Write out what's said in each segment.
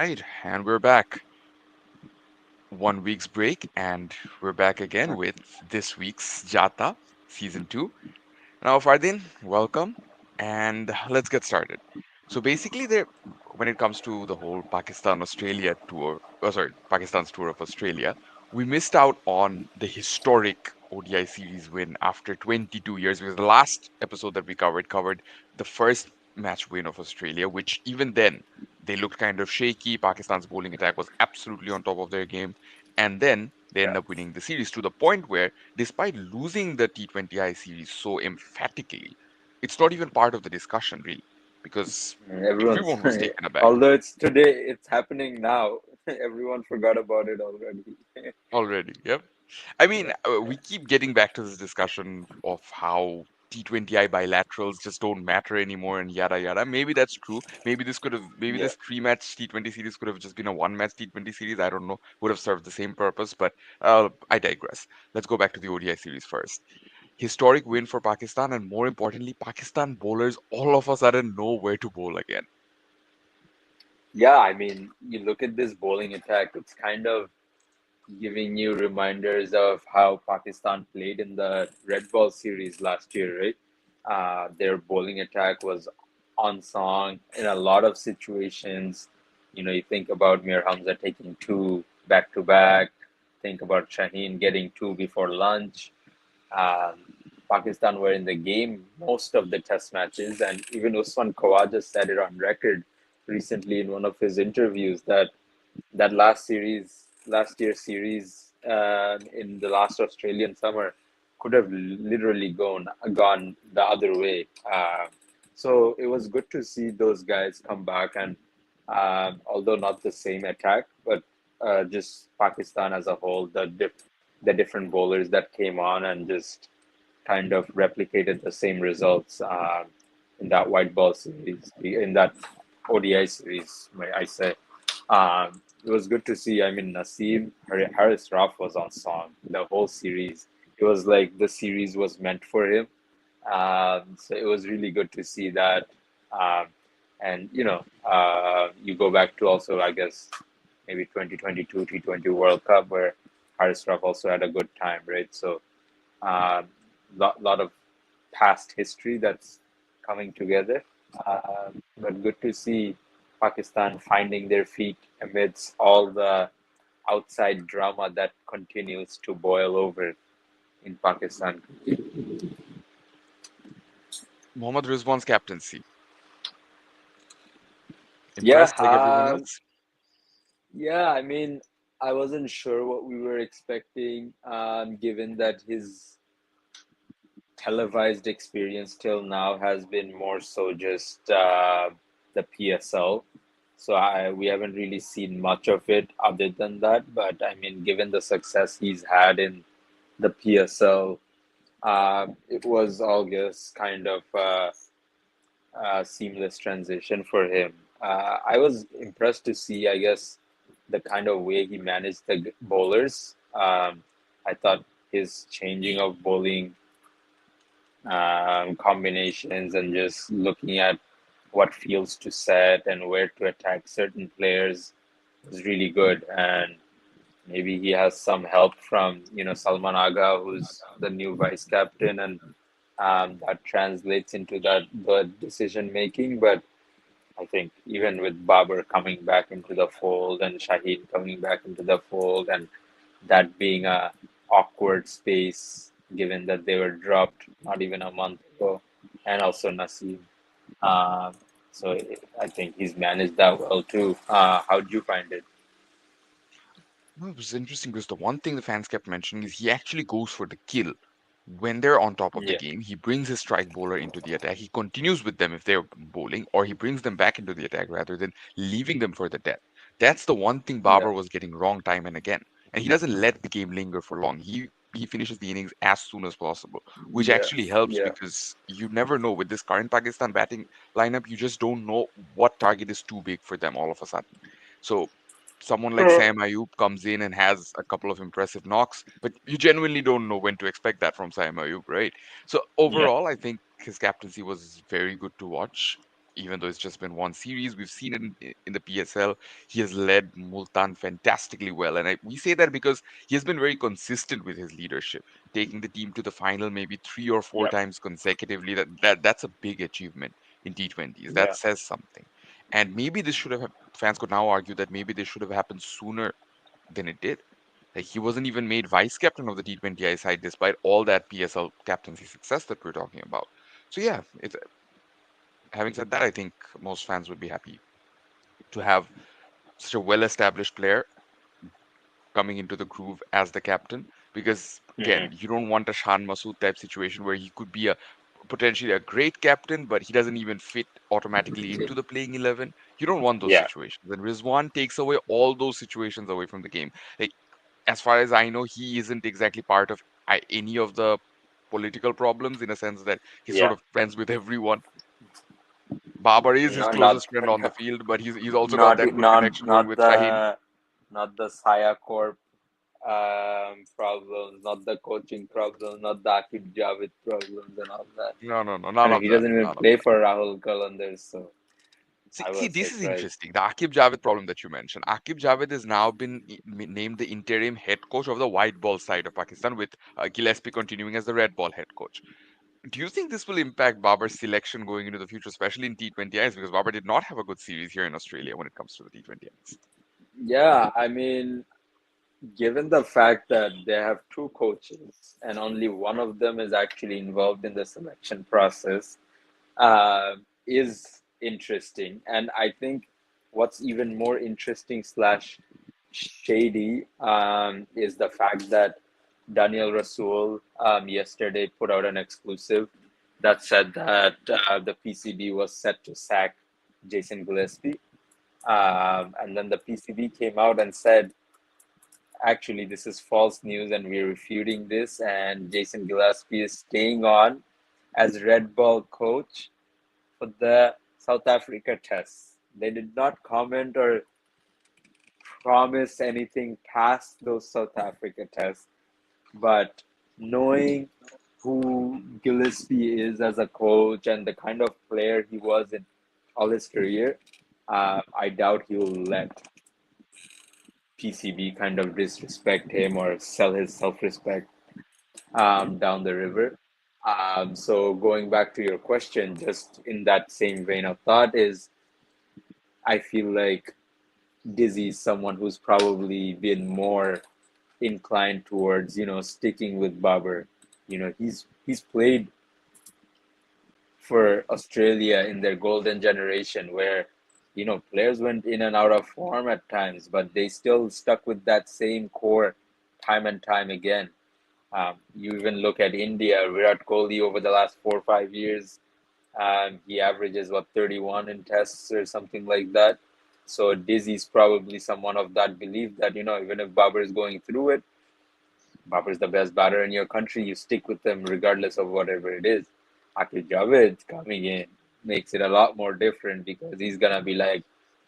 right, and we're back. 1 week's break, and we're back again with this week's JaaTaa Season 2. Now, Fardin, welcome, and let's get started. So basically, when it comes to the whole Pakistan-Australia tour, Pakistan's tour of Australia, we missed out on the historic ODI series win after 22 years, because the last episode that we covered the first match win of Australia, which even then they looked kind of shaky. Pakistan's bowling attack was absolutely on top of their game, and then they end Yeah, up winning the series to the point where, despite losing the T20I series so emphatically, it's not even part of the discussion, really, because everyone's. everyone was taken aback Although it's today, it's happening now. Everyone forgot about it already. already. Yep. I mean, Yeah, we keep getting back to this discussion of how T20I bilaterals just don't matter anymore and yada yada. Maybe that's true. Maybe yeah, this three-match T20 series could have just been a one-match T20 series. I don't know. Would have served the same purpose, but I digress. Let's go back to the ODI series first. Historic win for Pakistan, and more importantly, Pakistan bowlers all of a sudden know where to bowl again. yeah. I mean, you look at this bowling attack. It's kind of giving you reminders of how Pakistan played in the Red Ball series last year, right? Their bowling attack was on song in a lot of situations. You think about Mir Hamza taking two back to back. Think about Shaheen getting two before lunch. Um, Pakistan were in the game most of the test matches, and even Usman Khawaja said it on record recently in one of his interviews that last year's series in the last Australian summer could have literally gone the other way. So it was good to see those guys come back, and although not the same attack, but just Pakistan as a whole, the different bowlers that came on and just kind of replicated the same results in that white ball series, in that ODI series, may I say. It was good to see. I mean, Harris Ruff was on song the whole series. It was like the series was meant for him. So it was really good to see that. Um, and you go back to also, I guess, maybe 2022 T20 World Cup where Harris Ruff also had a good time, right? So lot of past history that's coming together. But good to see Pakistan finding their feet amidst all the outside drama that continues to boil over in Pakistan. Mohammad Rizwan's captaincy Yeah, impressed like everyone else. yeah. I mean, I wasn't sure what we were expecting, given that his televised experience till now has been more so just the PSL. So we haven't really seen much of it other than that. But I mean, given the success he's had in the PSL, it was all just kind of a seamless transition for him. I was impressed to see, I guess, the kind of way he managed the bowlers. I thought his changing of bowling combinations and just looking at what fields to set and where to attack certain players was really good. And maybe he has some help from Salman Aga, who's the new vice captain, and that translates into the decision making. But I think even with Babar coming back into the fold and Shaheen coming back into the fold, and that being a awkward space given that they were dropped not even a month ago, and also Naseem. Uh, so I think he's managed that well too. How did you find it? No, it was interesting because the one thing the fans kept mentioning is he actually goes for the kill. When they're on top of the Yeah, game, he brings his strike bowler into the attack. He continues with them if they're bowling, or he brings them back into the attack rather than leaving them for the death. That's the one thing yeah, Babar was getting wrong time and again. And he doesn't let the game linger for long. He finishes the innings as soon as possible, which yeah, actually helps yeah, because you never know with this current Pakistan batting lineup, you just don't know what target is too big for them all of a sudden. So someone like Sam Ayub comes in and has a couple of impressive knocks, but you genuinely don't know when to expect that from Sam Ayub, right? So yeah, overall, I think his captaincy was very good to watch. even though it's just been one series. We've seen it in the PSL. He has led Multan fantastically well. And we say that because he has been very consistent with his leadership, taking the team to the final maybe 3 or 4 times consecutively. That's a big achievement in T20s. That Yeah, says something. And maybe this should have, fans could now argue that maybe this should have happened sooner than it did. Like he wasn't even made vice captain of the T20I side despite all that PSL captaincy success that we're talking about. So yeah, having said that, I think most fans would be happy to have such a well-established player coming into the groove as the captain. Because again, hmm you don't want a Shan Masood type situation where he could be a potentially a great captain, but he doesn't even fit automatically into the playing 11. You don't want those yeah, situations. And Rizwan takes away all those situations away from the game. Like as far as I know, he isn't exactly part of any of the political problems in a sense that he's sort yeah. of friends with everyone. Babar is his No, not closest friend on the field, but he's also got not that good connection going not with Shaheen. the Saya Corp problems, not the coaching problems, not the Akib Javed problems and all that. No, no, no, I none mean, of he that. doesn't even None of play that. for Rahul Qalandar, so See, I see, was this is surprised. interesting. The Akib Javed problem that you mentioned. Akib Javed has now been named the interim head coach of the white ball side of Pakistan, with Gillespie continuing as the red ball head coach. Do you think this will impact Babar's selection going into the future, especially in T20Is? Because Babar did not have a good series here in Australia when it comes to the T20Is. Yeah, I mean, given the fact that they have two coaches and only one of them is actually involved in the selection process, is interesting. And I think what's even more interesting slash shady is the fact that Daniel Rasool yesterday put out an exclusive that said that the PCB was set to sack Jason Gillespie. And then the PCB came out and said, actually, this is false news and we're refuting this. And Jason Gillespie is staying on as Red Ball coach for the South Africa tests. They did not comment or promise anything past those South Africa tests, but knowing who Gillespie is as a coach and the kind of player he was in all his career, I doubt he will let PCB kind of disrespect him or sell his self respect down the river. So going back to your question, just in that same vein of thought, is I feel like Dizzy is someone who's probably been more inclined towards, sticking with Babar. He's played for Australia in their golden generation where, players went in and out of form at times, but they still stuck with that same core time and time again. You even look at India, Virat Kohli over the last 4 or 5 years, he averages what 31 in tests or something like that. So Dizzy's probably someone of that belief that even if Babar is going through it, Babar's the best batter in your country. You stick with them regardless of whatever it is. Akil Javed coming in makes it a lot more different because he's gonna be like,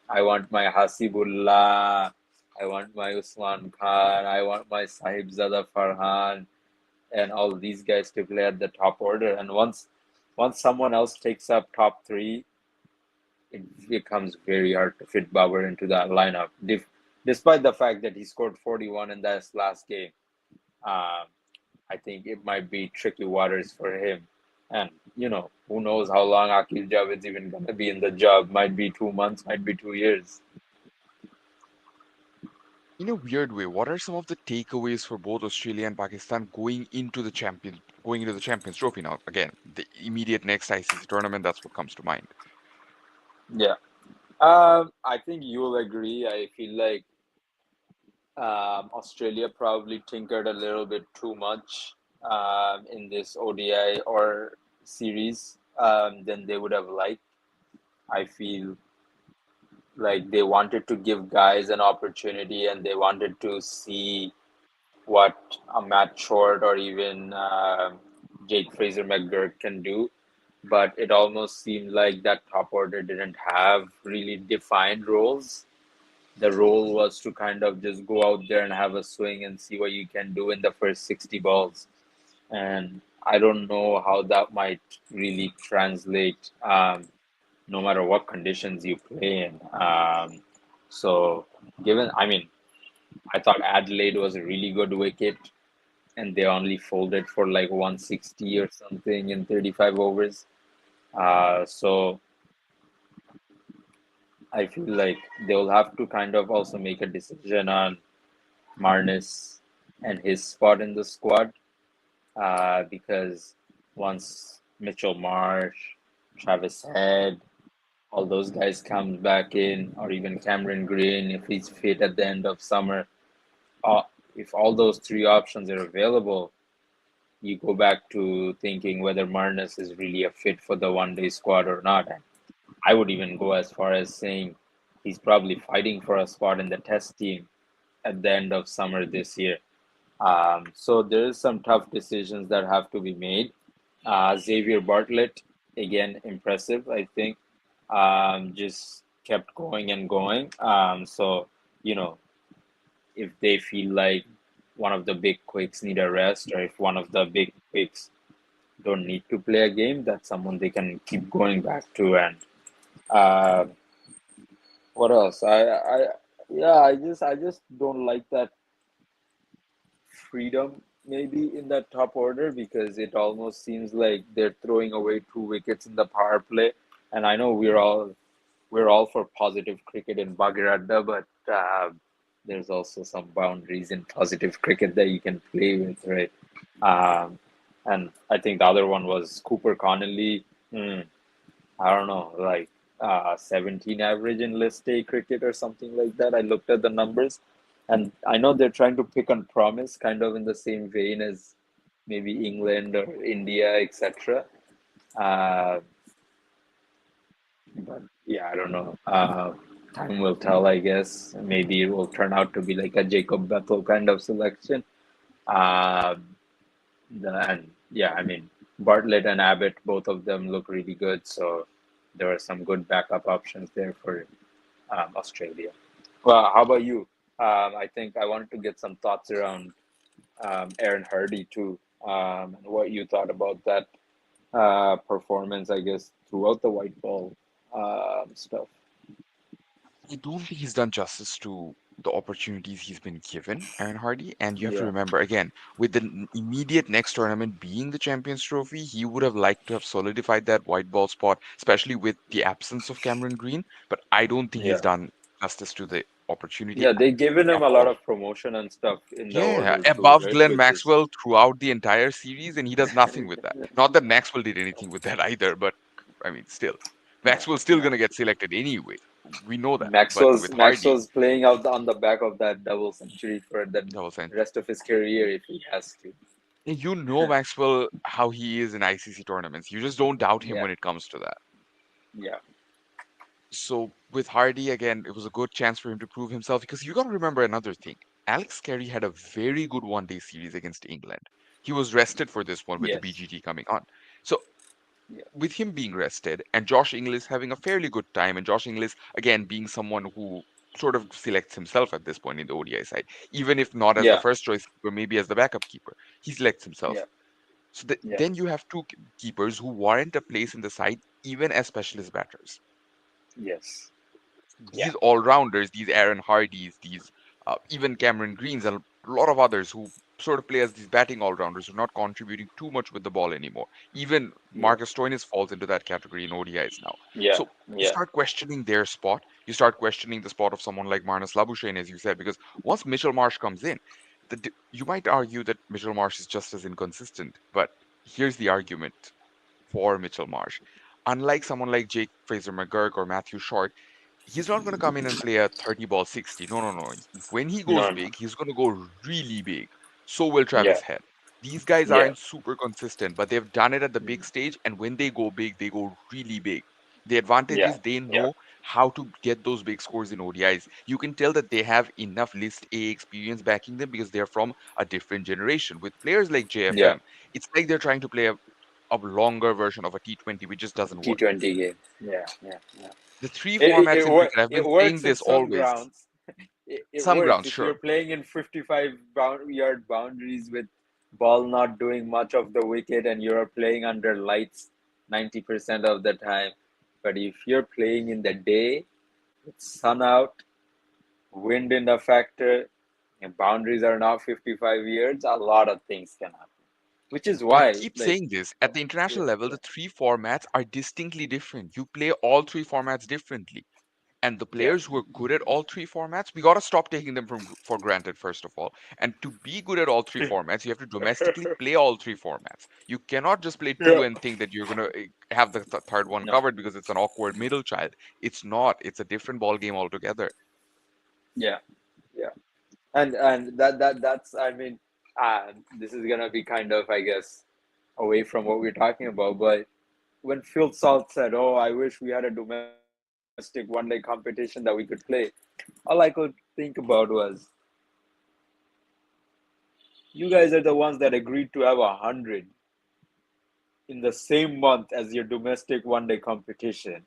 I want my Hasibullah, I want my Usman Khan, I want my Sahibzada Farhan, and all these guys to play at the top order. And once someone else takes up top three, it becomes very hard to fit Babar into that lineup. Despite the fact that he scored 41 in that last game, um, I think it might be tricky waters for him. And who knows how long Akil Javed's even gonna be in the job? Might be 2 months, might be 2 years. In a weird way, what are some of the takeaways for both Australia and Pakistan going into the Champions Trophy now? Again, the immediate next ICC tournament, that's what comes to mind. Yeah. I think you'll agree. I feel like Australia probably tinkered a little bit too much in this ODI or series than they would have liked. I feel like they wanted to give guys an opportunity and they wanted to see what a Matt Short or even Jake Fraser McGurk can do. But it almost seemed like that top order didn't have really defined roles. The role was to kind of just go out there and have a swing and see what you can do in the first 60 balls. And I don't know how that might really translate. no matter what conditions you play in. So given, I mean, I thought Adelaide was a really good wicket, and they only folded for like 160 or something in 35 overs. So I feel like they'll have to kind of also make a decision on Marnus and his spot in the squad, because once Mitchell Marsh, Travis Head, all those guys come back in, or even Cameron Green if he's fit at the end of summer, uh, if all those three options are available, you go back to thinking whether Marnus is really a fit for the one-day squad or not. And I would even go as far as saying he's probably fighting for a spot in the test team at the end of summer this year. So there is some tough decisions that have to be made. Xavier Bartlett, again, impressive, I think. Just kept going and going. So, you know, if they feel like one of the big quicks need a rest, or if one of the big quicks don't need to play a game, that's someone they can keep going back to. And uh, what else? Yeah, I just don't like that freedom maybe in that top order, because it almost seems like they're throwing away two wickets in the power play. And I know we're all for positive cricket in Bagirada, but there's also some boundaries in positive cricket that you can play with, right? Um, and I think the other one was Cooper Connolly. I don't know, like 17 average in list A cricket or something like that. I looked at the numbers, and I know they're trying to pick on promise, kind of in the same vein as maybe England or India, etc. Uh, but yeah, I don't know. Time will tell, I guess. Maybe it will turn out to be like a Jacob Bethel kind of selection. Uh, and yeah, I mean, Bartlett and Abbott, both of them look really good. So there are some good backup options there for Australia. Well, how about you? I think I wanted to get some thoughts around Aaron Hardy too, and what you thought about that performance, I guess, throughout the white ball stuff. I don't think he's done justice to the opportunities he's been given, Aaron Hardy. And you have to Yeah, remember, again, with the immediate next tournament being the Champions Trophy, he would have liked to have solidified that white ball spot, especially with the absence of Cameron Green. But I don't think he's yeah, done justice to the opportunity yeah. They given at him a lot all. of promotion and stuff in the Yeah, order too, above right? Glenn Which is Maxwell throughout the entire series, and he does nothing with that. Not that Maxwell did anything with that either, but I mean, still, yeah, Maxwell's still yeah. gonna get selected anyway. We know that. But Maxwell's with Hardy, Maxwell's playing out on the back of that double century for the that was rest of his career if he has to. you know Maxwell how he is in ICC tournaments. You just don't doubt him Yeah, when it comes to that. yeah, So with Hardy again, it was a good chance for him to prove himself because you got to remember another thing. Alex Carey had a very good one-day series against England. He was rested for this one with the yes, BGT coming on. So yeah, with him being rested and Josh Inglis having a fairly good time, and Josh Inglis again being someone who sort of selects himself at this point in the ODI side, even if not as the yeah, first choice keeper, maybe as the backup keeper, he selects yeah, himself. So yeah, then you have two keepers who warrant a place in the side, even as specialist batters. yes, yeah, These all rounders, these Aaron Hardys, these even Cameron Greens, and a lot of others who sort of play as these batting all rounders who are not contributing too much with the ball anymore. Even yeah, Marcus Stoinis falls into that category in ODIs now. yeah, So you yeah, start questioning their spot. You start questioning the spot of someone like Marnus Labuschagne, as you said, because once Mitchell Marsh comes in, you might argue that Mitchell Marsh is just as inconsistent. But here's the argument for Mitchell Marsh. Unlike someone like Jake Fraser McGurk or Matthew Short, he's not going to come in and play a 30 ball 60. No, no, no. When he goes no, no, big, he's going to go really big. So will yeah, Travis Head. These guys yeah, aren't super consistent, but they've done it at the mm, big stage. And when they go big, they go really big. The advantage yeah, is they yeah, know how to get those big scores in ODIs. You can tell that they have enough list A experience backing them because they're from a different generation. With players like yeah. JFM, it's like they're trying to play a longer version of a T20, which just doesn't work. T20 game. Yeah, yeah, yeah. The three It, it, formats it, in cricket, I've it been saying works in this some always. grounds. It Some works grounds, if you're sure. playing in 55 yard boundaries with ball not doing much of the wicket and you're playing under lights 90% of the time. But if you're playing in the day, with sun out, wind in the factor, and boundaries are now 55 years, a lot of things can happen. Which is I why, keep like, saying this at the yeah, international level, yeah, the three formats are distinctly different. You play all three formats differently. And the yeah, players who are good at all three formats, we got to stop taking them for granted, first of all. And to be good at all three formats, you have to domestically play all three formats. You cannot just play two yeah. and think that you're going to have the third one No, covered because it's an awkward middle child. It's not. It's a different ball game altogether. yeah, yeah. And that's, I mean, this is gonna be kind of, I guess, away from what we're talking about, but when Phil Salt said, "Oh, I wish we had a domestic one-day competition that we could play," all I could think about was, you guys are the ones that agreed to have 100 in the same month as your domestic one-day competition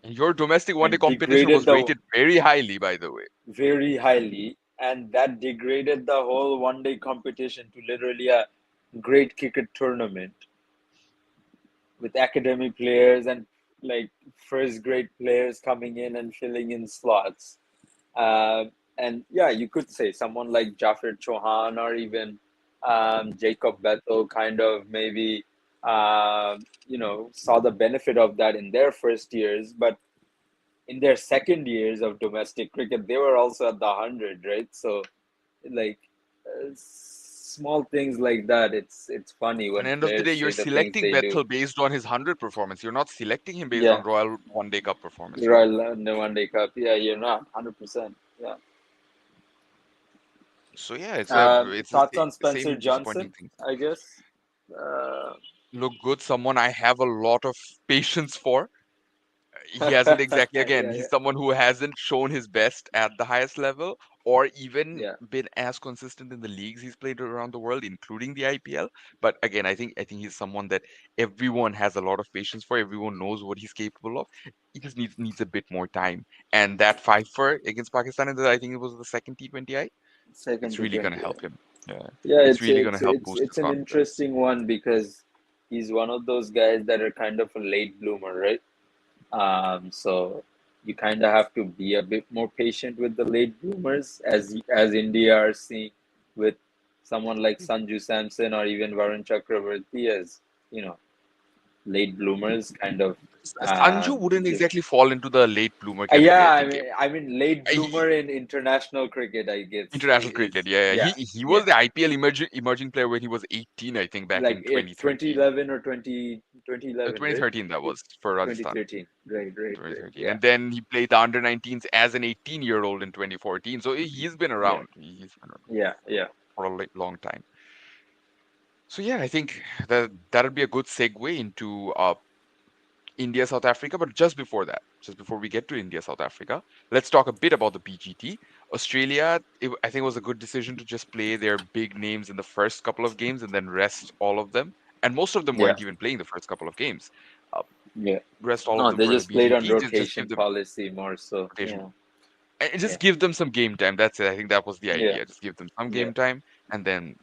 And your domestic one day and competition degraded was the rated very highly, by the way. very highly, and that degraded the whole one-day competition to literally a great cricket tournament with academy players and like first grade players coming in and filling in slots. Uh, and yeah, you could say someone like Jaffer Chauhan or even Jacob Bethel kind of maybe saw the benefit of that in their first years, but in their second years of domestic cricket, they were also at the 100, right? So like small things like that, it's funny At when the end of the players day, you're say the things selecting they do. Bethel based on his 100 performance. You're not selecting him based Yeah, on Royal One Day Cup performance, right? Royal the One Day Cup. Yeah, you're not 100%. Yeah. So yeah, it's the Thoughts on Spencer same disappointing Johnson? thing. I guess. Uh, Look good, someone I have a lot of patience for. He hasn't exactly, again, yeah, he's someone who hasn't shown his best at the highest level or even yeah, been as consistent in the leagues he's played around the world, including the IPL. But again, I think he's someone that everyone has a lot of patience for. Everyone knows what he's capable of. He just needs a bit more time. And that five for against Pakistan, I think it was the second T20I, second it's to really gonna 20. help him. Yeah. Yeah, It's it's really gonna it's help it's boost it's his an confidence. interesting one because he's one of those guys that are kind of a late bloomer, right? So you kind of have to be a bit more patient with the late bloomers, as India are seeing with someone like Sanju Samson or even Varun Chakravarti as you know late bloomers, kind of. Sanju wouldn't Give, exactly fall into the late bloomer yeah, category, I think. I mean late He, bloomer in international cricket, I guess, International cricket, is yeah, yeah. yeah, He yeah, was the IPL emerging player when he was 18, I think, back like in it 2013. 2011 or 2011, right? 2013 that was for Rajasthan. 2013, right, 2013. yeah, And then he played the under 19s as an 18-year-old in 2014. So he's been yeah, around. He's been around yeah, yeah, for a long time. So yeah, I think that'll be a good segue into India, South Africa. But just before we get to India, South Africa, let's talk a bit about the BGT. Australia, I think it was a good decision to just play their big names in the first couple of games and then rest all of them. And most of them yeah, weren't even playing the first couple of games. Uh, yeah. rest all of No, them they for the just played on BGT. Just give rotation them policy more so. rotation. Yeah, And yeah, just give them some game time. That's it. I think that was the yeah, idea. Just give them some yeah, game time and then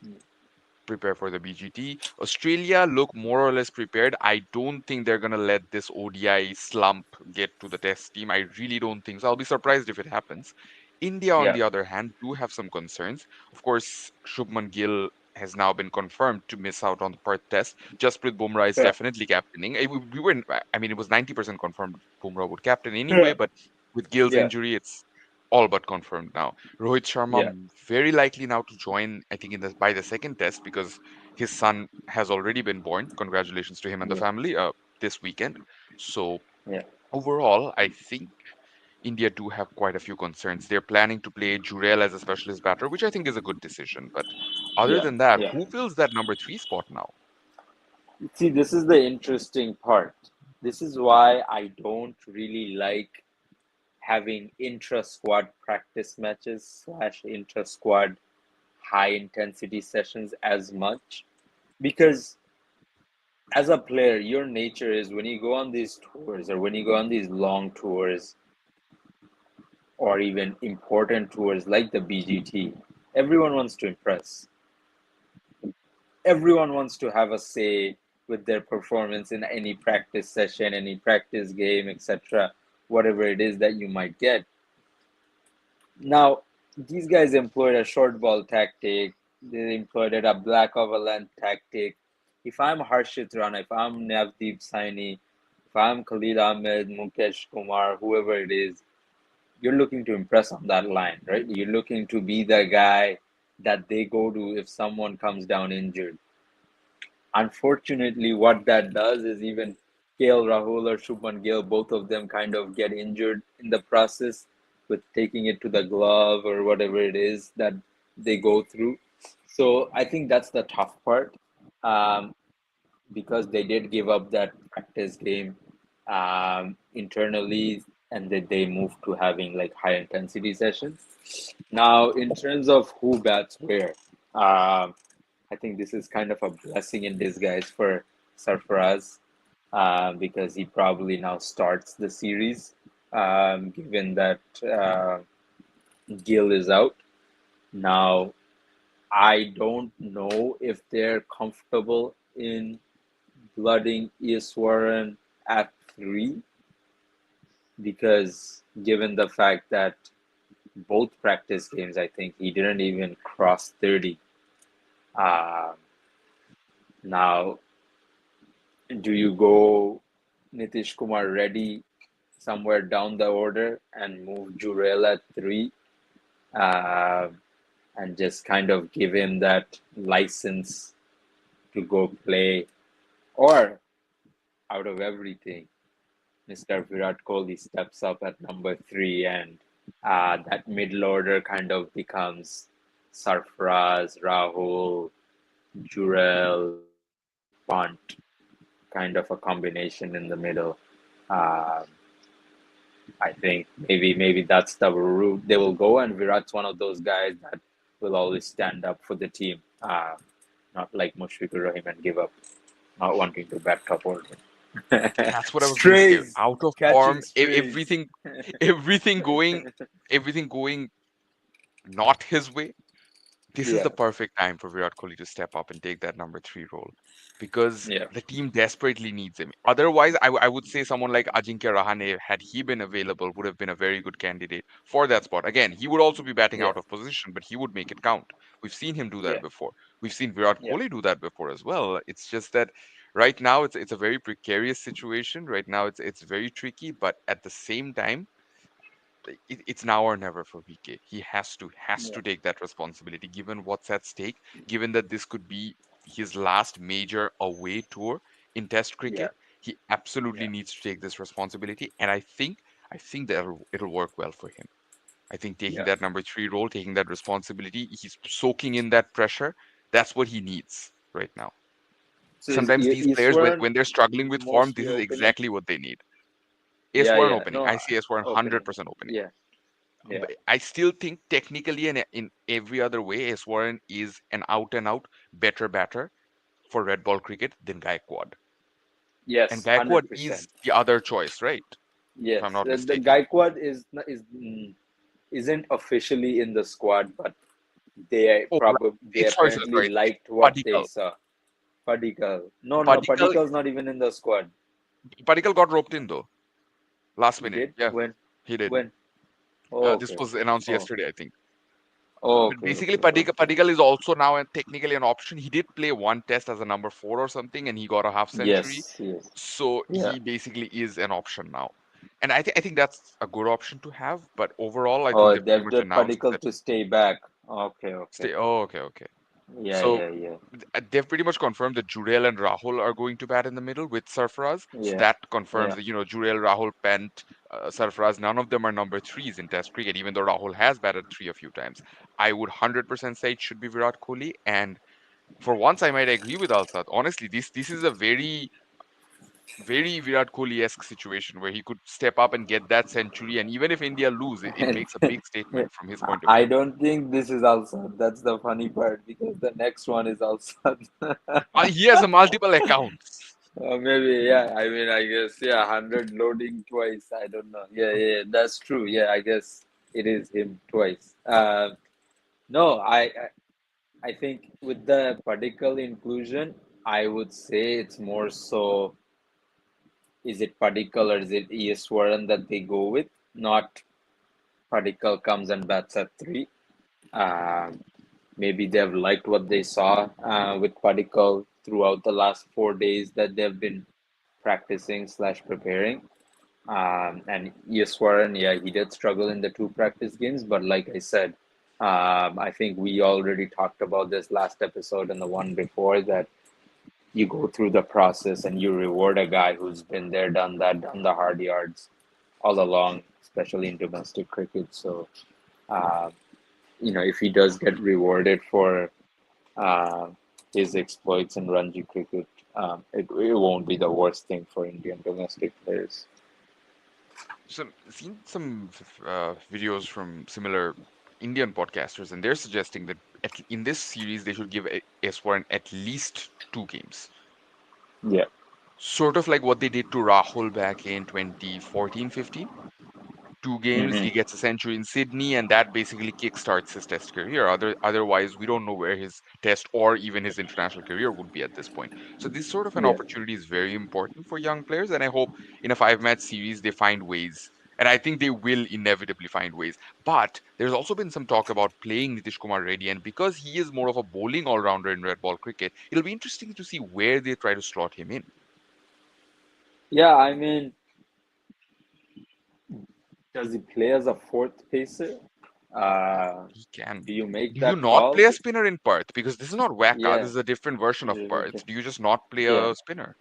prepare for the BGT. Australia look more or less prepared. I don't think they're going to let this ODI slump get to the test team. I really don't think so. I'll be surprised if it happens. India, on yeah. the other hand, do have some concerns. Of course, Shubman Gill has now been confirmed to miss out on the Perth test. Jasprit Bumrah is Yeah, definitely captaining. We were, I mean, it was 90% confirmed Bumrah would captain anyway, yeah, but with Gill's yeah, injury, it's all but confirmed now. Rohit Sharma yeah, very likely now to join, I think, in the by the second test because his son has already been born. Congratulations to him and the yeah, family this weekend. So yeah, overall, I think India do have quite a few concerns. They're planning to play Jurel as a specialist batter, which I think is a good decision. But other yeah, than that, yeah. who fills that number three spot now? See, this is the interesting part. This is why I don't really like having intra squad practice matches slash intra squad high intensity sessions as much because as a player, your nature is when you go on these tours or when you go on these long tours or even important tours like the BGT, everyone wants to impress. Everyone wants to have a say. with their performance in any practice session, any practice game, etc., whatever it is that you might get. Now, these guys employed a short ball tactic. They employed a black over length tactic. If I'm Harshit Rana, if I'm Navdeep Saini, if I'm Khalid Ahmed, Mukesh Kumar, whoever it is, you're looking to impress on that line, right? You're looking to be the guy that they go to if someone comes down injured. Unfortunately, what that does is even KL Rahul or Shubman Gill, both of them kind of get injured in the process with taking it to the glove or whatever it is that they go through. So I think that's the tough part, um, because they did give up that practice game internally, and then they moved to having like high intensity sessions. Now, in terms of who bats where, I think this is kind of a blessing in disguise for Sarfaraz, because he probably now starts the series, given that Gill is out. Now, I don't know if they're comfortable in blooding Iswaran at 3, because given the fact that both practice games, I think he didn't even cross 30. Uh, Now, do you go Nitish Kumar Reddy somewhere down the order and move Jurel at 3, uh, and just kind of give him that license to go play? Or out of everything, Mr. Virat Kohli steps up at number 3, and that middle order kind of becomes Sarfraz, Rahul, Jurel, Pant, kind of a combination in the middle. Um, I think maybe that's the route they will go, and Virat's one of those guys that will always stand up for the team, not like Mushfiqur Rahim and give up, not wanting to bat top order. That's what I was gonna say. Strays, Out of catching form, strays. everything going, everything going not his way. This is Yeah, the perfect time for Virat Kohli to step up and take that number 3 role, because yeah, the team desperately needs him. Otherwise, I would say someone like Ajinkya Rahane, had he been available, would have been a very good candidate for that spot. Again, he would also be batting yeah, out of position, but he would make it count. We've seen him do that yeah, before. We've seen Virat yeah, Kohli do that before as well. It's just that right now it's a very precarious situation. Right now it's very tricky, but at the same time it's now or never for VK. He has yeah, to take that responsibility, given what's at stake, given that this could be his last major away tour in Test yeah, cricket. He absolutely yeah, needs to take this responsibility, and I think that it'll work well for him. I think taking yeah. that number 3 role, taking that responsibility, he's soaking in that pressure. That's what he needs right now. So is Sometimes these players, Eastward when they're struggling with form, mostly this is opening? exactly what they need. Yeah, S1 yeah. opening. No, I see S1 opening. 100% opening. Yeah, yeah. I still think technically and in every other way, S. Warren is an out and out better batter for red ball cricket than Gaikwad. And Yes, Gaikwad is 100%. the other choice, right? If I'm Yes, not the mistaken. Gaikwad isn't officially in the squad, but Oh, right. they Sorry, sorry, apparently sorry. liked what they Padikkal. saw. Padikal. No, no, Padikkal, Padikal's not even in the squad. Padikkal got roped in though. Last He minute. did? Yeah, When? he did. When? Oh, This okay. was announced Oh, yesterday, I think. oh, But okay, basically, okay, okay. Padikkal is also now technically an option. He did play one test as a number 4 or something, and he got a half century. Yes, yes. So Yeah. he basically is an option now. And I think that's a good option to have. But overall, I think Oh, they've pretty they've much got announced Padikal that to stay back. Okay, okay. stay. Oh, okay, okay. Yeah, So yeah, yeah. they've pretty much confirmed that Jurel and Rahul are going to bat in the middle with Sarfaraz. So Yeah, that confirms yeah. that, Jurel, Rahul, Pant, Sarfaraz, none of them are number 3s in Test cricket, even though Rahul has batted 3 a few times. I would 100% say it should be Virat Kohli. And for once, I might agree with Alsat. Honestly, this is a very very Virat Kohli-esque situation where he could step up and get that century, and even if India lose, it And makes a big statement from his point of I view. don't think this is Alsad. That's the funny part because the next one is Alsad. He has a multiple accounts. Maybe, yeah. I mean, I guess, yeah, 100 loading twice. I don't know. Yeah, yeah, yeah, that's true. Yeah, I guess it is him twice. No, I think with the particle inclusion, I would say it's more so, is it Padikkal or is it Eswaran that they go with? Not Padikkal comes and bats at three. Um, Maybe they've liked what they saw with Padikkal throughout the last 4 days that they've been practicing slash preparing. And Yaswaran, yeah, he did struggle in the two practice games, but like I said, I think we already talked about this last episode and the one before, that you go through the process and you reward a guy who's been there, done that, done the hard yards all along, especially in domestic cricket. So, uh, if he does get rewarded for uh, his exploits in Ranji cricket, it won't be the worst thing for Indian domestic players. Seen some videos from similar Indian podcasters, and they're suggesting that in this series they should give Eswaran at least 2 games, Yeah. sort of like what they did to Rahul back in 2014-15. 2 games, he Hmm. gets a century in Sydney, and that basically kickstarts his test career. Otherwise, we don't know where his test or even his international career would be at this point. So this sort of an Yeah. opportunity is very important for young players, and I hope in a 5-match series they find ways. And I think they will inevitably find ways. But there's also been some talk about playing Nitish Kumar Reddy, and because he is more of a bowling all-rounder in red ball cricket, it'll be interesting to see where they try to slot him in. Yeah, I mean, does he play as a fourth pacer? Uh, He can. do you make Do you that not play call? a spinner in Perth? Because this is not Waka. Yeah, This is a different version of Perth. Do you just not play yeah. a spinner?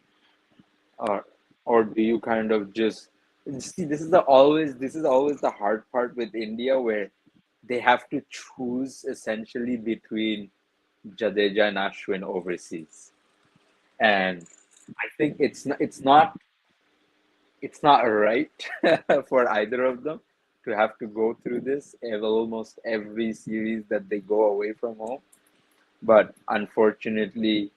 Or or do you kind of just see? This is always the hard part with India, where they have to choose essentially between Jadeja and Ashwin overseas, and I think it's not right for either of them to have to go through this almost every series that they go away from home. But unfortunately,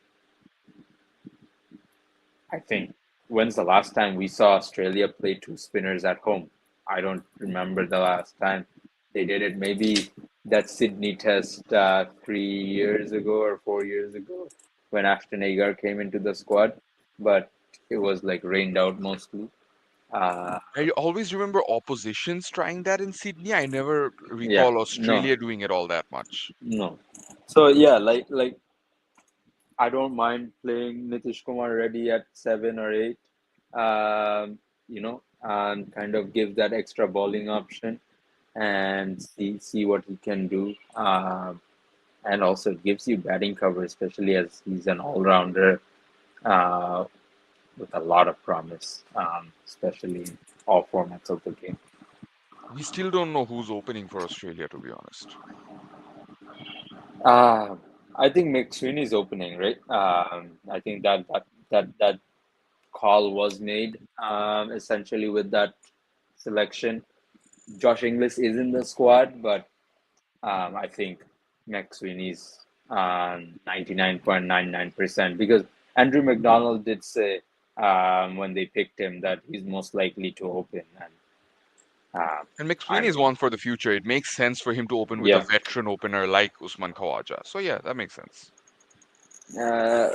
I think, when's the last time we saw Australia play two spinners at home? I don't remember the last time they did it. Maybe that Sydney test 3 years ago or 4 years ago when Ashton Agar came into the squad, but it was like rained out mostly. Uh, I always remember oppositions trying that in Sydney. I never yeah, recall no, Australia doing it all that much. no. So yeah, like I don't mind playing Nitish Kumar Reddy at 7 or 8, and kind of give that extra bowling option and see what he can do. And also it gives you batting cover, especially as he's an all rounder uh, with a lot of promise, especially in all formats of the game. We still don't know who's opening for Australia, to be honest. Uh, I think McSweeney is opening, right? I think that call was made essentially with that selection. Josh Inglis is in the squad, but I think McSweeney's 99.99%, because Andrew McDonald did say when they picked him that he's most likely to open. And And I McSweeney is mean, one for the future. It makes sense for him to open with a yeah. veteran opener like Usman Khawaja. So yeah, that makes sense. Uh,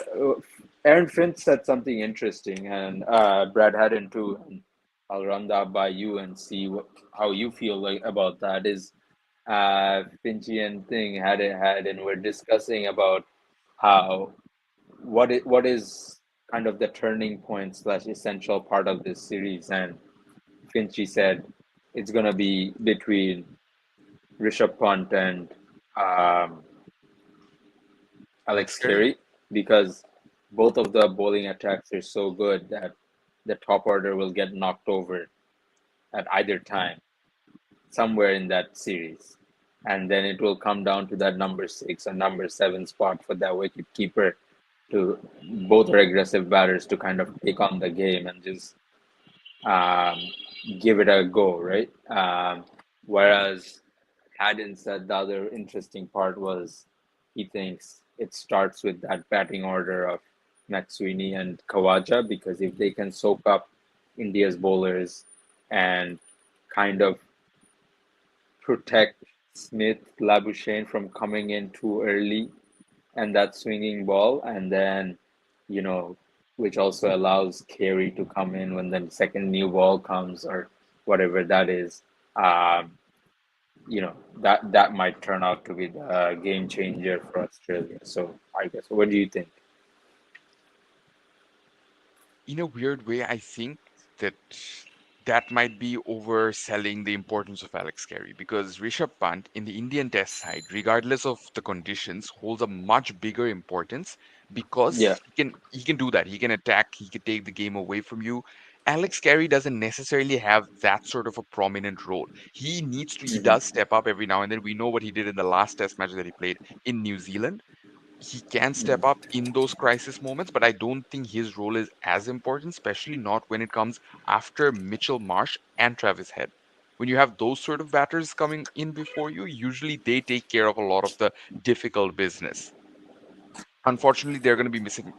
Aaron Finch said something interesting, and Brad Haddon too. And I'll run that by you and see how you feel like about that. Is Finchian thing had, and we're discussing about how what is kind of the turning point slash essential part of this series, and Finchy said it's gonna be between Rishabh Pant and um, Alex Alex Carey? Carey, because both of the bowling attacks are so good that the top order will get knocked over at either time, somewhere in that series. And then it will come down to that number 6 or number 7 spot for that wicket keeper, to both are aggressive batters, to kind of take on the game and just um, give it a go, right? Whereas Haddon said the other interesting part was he thinks it starts with that batting order of McSweeney and Kawaja, because if they can soak up India's bowlers and kind of protect Smith, Labuschagne from coming in too early and that swinging ball, and then you know, which also allows Carey to come in when the second new ball comes or whatever that is. Um, that might turn out to be the game changer for Australia. So I guess, what do you think? In a weird way, I think that that might be overselling the importance of Alex Carey because Rishabh Pant in the Indian Test side, regardless of the conditions, holds a much bigger importance because Yeah. he can do that. He can attack. He can take the game away from you. Alex Carey doesn't necessarily have that sort of a prominent role. He Hmm. does step up every now and then. We know what he did in the last Test match that he played in New Zealand. He can step Hmm. up in those crisis moments, but I don't think his role is as important, especially not when it comes after Mitchell Marsh and Travis Head. When you have those sort of batters coming in before you, usually they take care of a lot of the difficult business. Unfortunately, they're going to be missing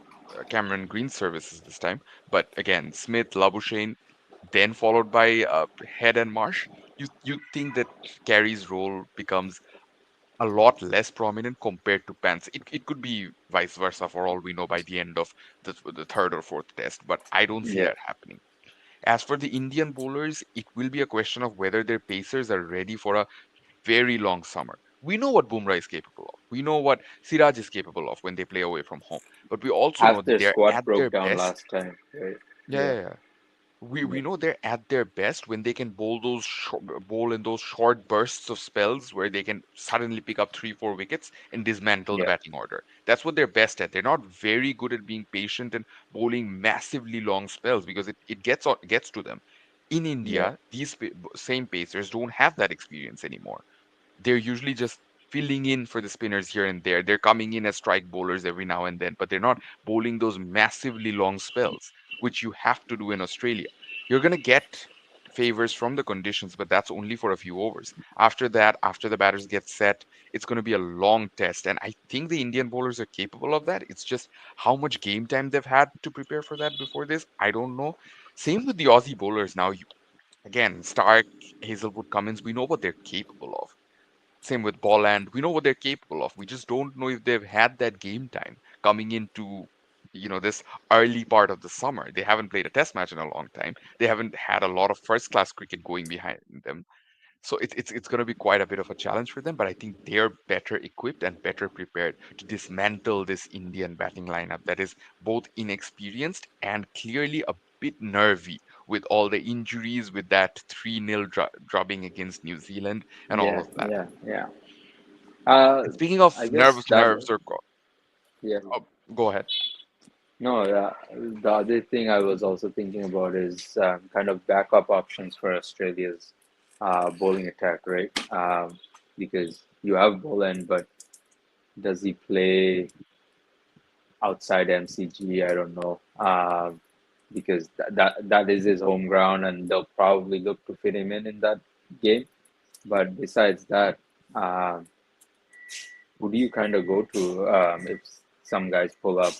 Cameron Green's services this time. But again, Smith, Labuschagne, then followed by Head and Marsh. You think that Carey's role becomes a lot less prominent compared to Pence. It could be vice versa for all we know by the end of the third or fourth test, but I don't see Yeah. that happening. As for the Indian bowlers, it will be a question of whether their pacers are ready for a very long summer. We know what Bumrah is capable of. We know what Siraj is capable of when they play away from home. But we also know Half that their they're squad at their broke down best. last time, right? Yeah, Yeah. yeah, yeah. We Yeah. we know they're at their best when they can bowl in those short bursts of spells where they can suddenly pick up 3 4 wickets and dismantle the Yeah. batting order. That's what they're best at. They're not very good at being patient and bowling massively long spells because it gets to them. In Yeah. India, same pacers don't have that experience anymore. They're usually just filling in for the spinners here and there. They're coming in as strike bowlers every now and then, but they're not bowling those massively long spells, which you have to do in Australia. You're going to get favors from the conditions, but that's only for a few overs. After that, after the batters get set, it's going to be a long test. And I think the Indian bowlers are capable of that. It's just how much game time they've had to prepare for that before this. I don't know. Same with the Aussie bowlers now. Again, Stark, Hazelwood, Cummins, we know what they're capable of. Same with Bolland. We know what they're capable of. We just don't know if they've had that game time coming into this early part of the summer. They haven't played a test match in a long time. They haven't had a lot of first class cricket going behind them. So it's going to be quite a bit of a challenge for them, but I think they're better equipped and better prepared to dismantle this Indian batting lineup that is both inexperienced and clearly a bit nervy with all the injuries, with that 3-0 drubbing against New Zealand and all Yeah. of that. Yeah. Yeah. Uh, And speaking of I guess nervous that. nerves, Yeah. go ahead. No, the other thing I was also thinking about is kind of backup options for Australia's bowling attack, right? Because you have Boland, but does he play outside MCG? I don't know. Because that is his home ground, and they'll probably look to fit him in that game. But besides that, um, who do you kind of go to if some guys pull up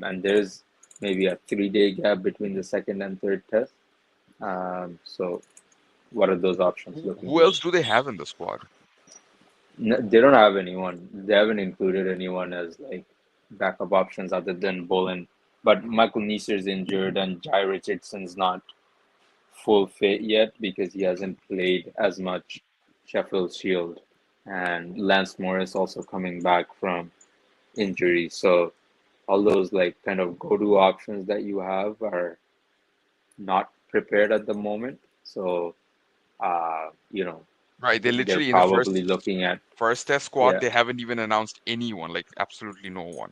and there's maybe a 3 day gap between the second and third test? So what are those options looking Who like? else do they have in the squad? They don't have anyone. They haven't included anyone as like backup options other than Bolin. But Michael Neeser's injured and Jai Richardson's not full fit yet because he hasn't played as much Sheffield Shield. And Lance Morris also coming back from injury. So all those like kind of go-to options that you have are not prepared at the moment. So you know, Right, they they're literally in the probably looking at first test squad yeah, they haven't even announced anyone, like absolutely no one,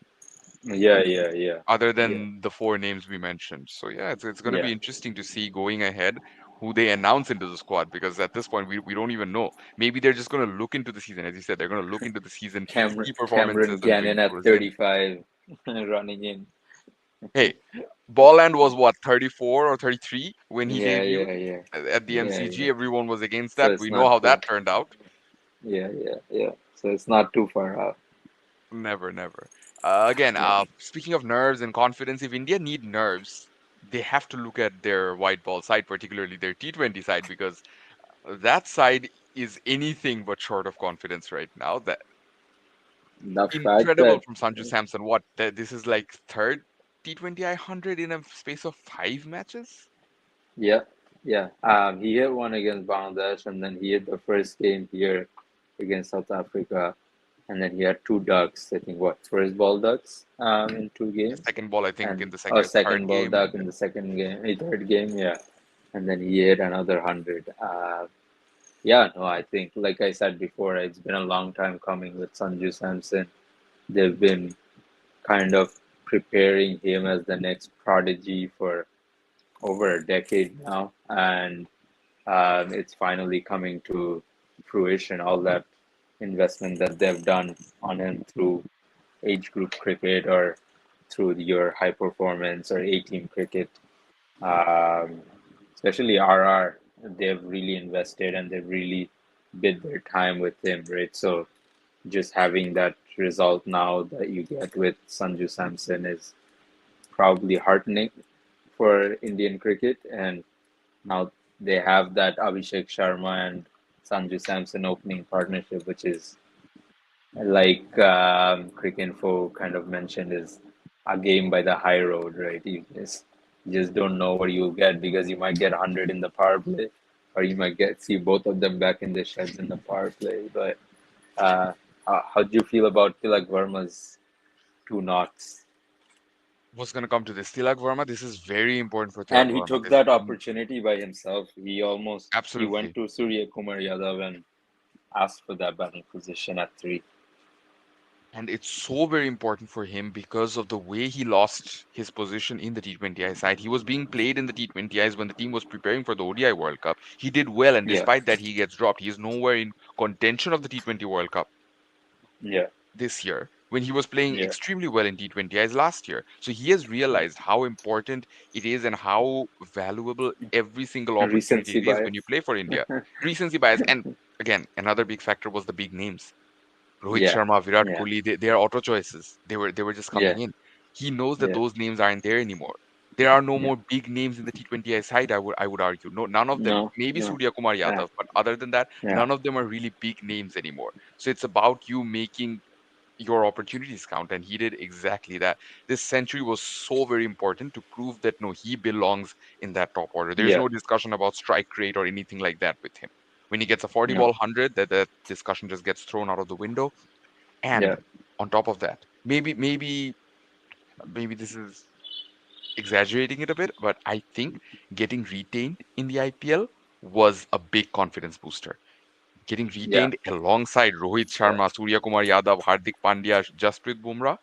yeah, yeah, yeah, other yeah, than the four names we mentioned. So yeah, it's going to yeah. be interesting to see going ahead who they announce into the squad because at this point we don't even know. Maybe they're just going to look into the season, as you said, they're going to look into the season, Cameron see performances, Cameron and bring Gannon at bowlers in. 35 running in. Hey, Bolland was what 34 or 33 when he Yeah, debuted yeah, yeah, at the yeah, MCG. yeah. Everyone was against So that. it's We know not how too. that turned out. Yeah, yeah, yeah. So it's not too far out. Never, never. Again, Yeah. speaking of nerves and confidence, if India need nerves, they have to look at their white ball side, particularly their T20 side, because that side is anything but short of confidence right now. That The fact incredible that from Sanju Samson. What? This is like third. T20I 100 in a space of 5 matches. Yeah, yeah. He hit one against Bangladesh, and then he hit the first game here against South Africa, and then he had two ducks. I think what first ball ducks in two games, Second ball, I think, and in the or third second ball game, and duck in then the second game, third game, yeah. And then he hit another 100. Yeah, no, I think like I said before, it's been a long time coming with Sanju Samson. They've been kind of preparing him as the next prodigy for over a decade now, and it's finally coming to fruition. All that investment that they've done on him through age group cricket or through your high performance or A team cricket, um, especially RR, they've really invested and they've really bid their time with him, right? So just having that result now that you get with Sanju Samson is probably heartening for Indian cricket. And now they have that Abhishek Sharma and Sanju Samson opening partnership, which is like Cricinfo kind of mentioned, is a game by the high road, right? You just don't know what you'll get because you might get 100 in the power play, or you might get see both of them back in the sheds in the power play. But how do you feel about Tilak Verma's two knocks? was going to come to this. Tilak Verma, this is very important for Tilak And he Verma. took This that opportunity by himself. He went absolutely. to Surya Kumar Yadav and asked for that batting position at three. And it's so very important for him because of the way he lost his position in the T20I side. He was being played in the T20Is when the team was preparing for the ODI World Cup. He did well, and Yeah, despite that, he gets dropped. He is nowhere in contention of the T20 World Cup yeah, this year when he was playing yeah. extremely well in T20Is last year. So he has realized how important it is and how valuable every single opportunity Recency it is when bias. you play for India. Recency bias. And again, another big factor was the big names. Rohit Yeah, Sharma, Virat yeah, Kohli, they are auto choices. They were just yeah, coming in. He knows that yeah. those names aren't there anymore. There are no Yeah. more big names in the T20I side, I would argue. No, none of them. No, Maybe no. Surya Kumar Yeah, Yadav, but other than that, yeah, none of them are really big names anymore. So it's about you making your opportunities count, and he did exactly that. This century was so very important to prove that no, he belongs in that top order. There's yeah. no discussion about strike rate or anything like that with him. When he gets a 40 ball No, 100, that discussion just gets thrown out of the window. And yeah. on top of that, maybe this is exaggerating it a bit, but I think getting retained in the IPL was a big confidence booster. Getting Yeah, retained alongside Rohit yeah. Sharma, Surya Kumar Yadav, Hardik Pandya, Jasprit Bumrah,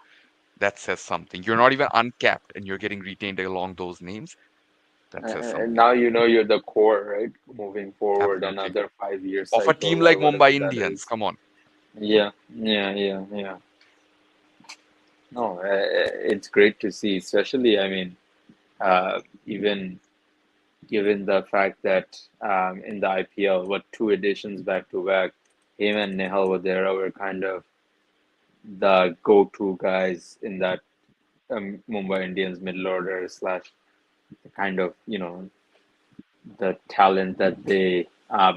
that says something. You're not even uncapped and you're getting retained along those names. That says And something. now you know you're the core, right? Moving forward, Absolutely. another 5 year Of a cycle team or like whatever Mumbai that Indians, is. come on. Yeah, yeah, yeah, yeah. No, it's great to see, especially, I mean, even given the fact that in the IPL, what two editions back to back, him and Nehal Vadera were kind of the go-to guys in that Mumbai Indians middle order slash the kind of the talent that they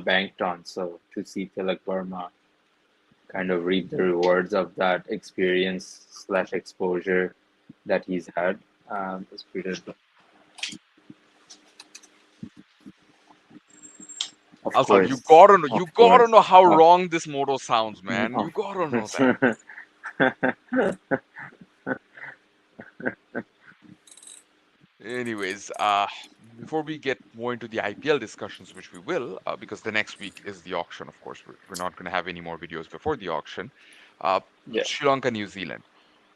banked on. So to see Tilak Verma kind of reap the rewards of that experience slash exposure that he's had is pretty. Of Alsaf, you course, gotta know, you of gotta course, know how of, wrong this motto sounds, man. You of gotta know course. that. Anyways, before we get more into the IPL discussions, which we will, because the next week is the auction, of course, we're not going to have any more videos before the auction. Uh, Yeah, Sri Lanka, New Zealand.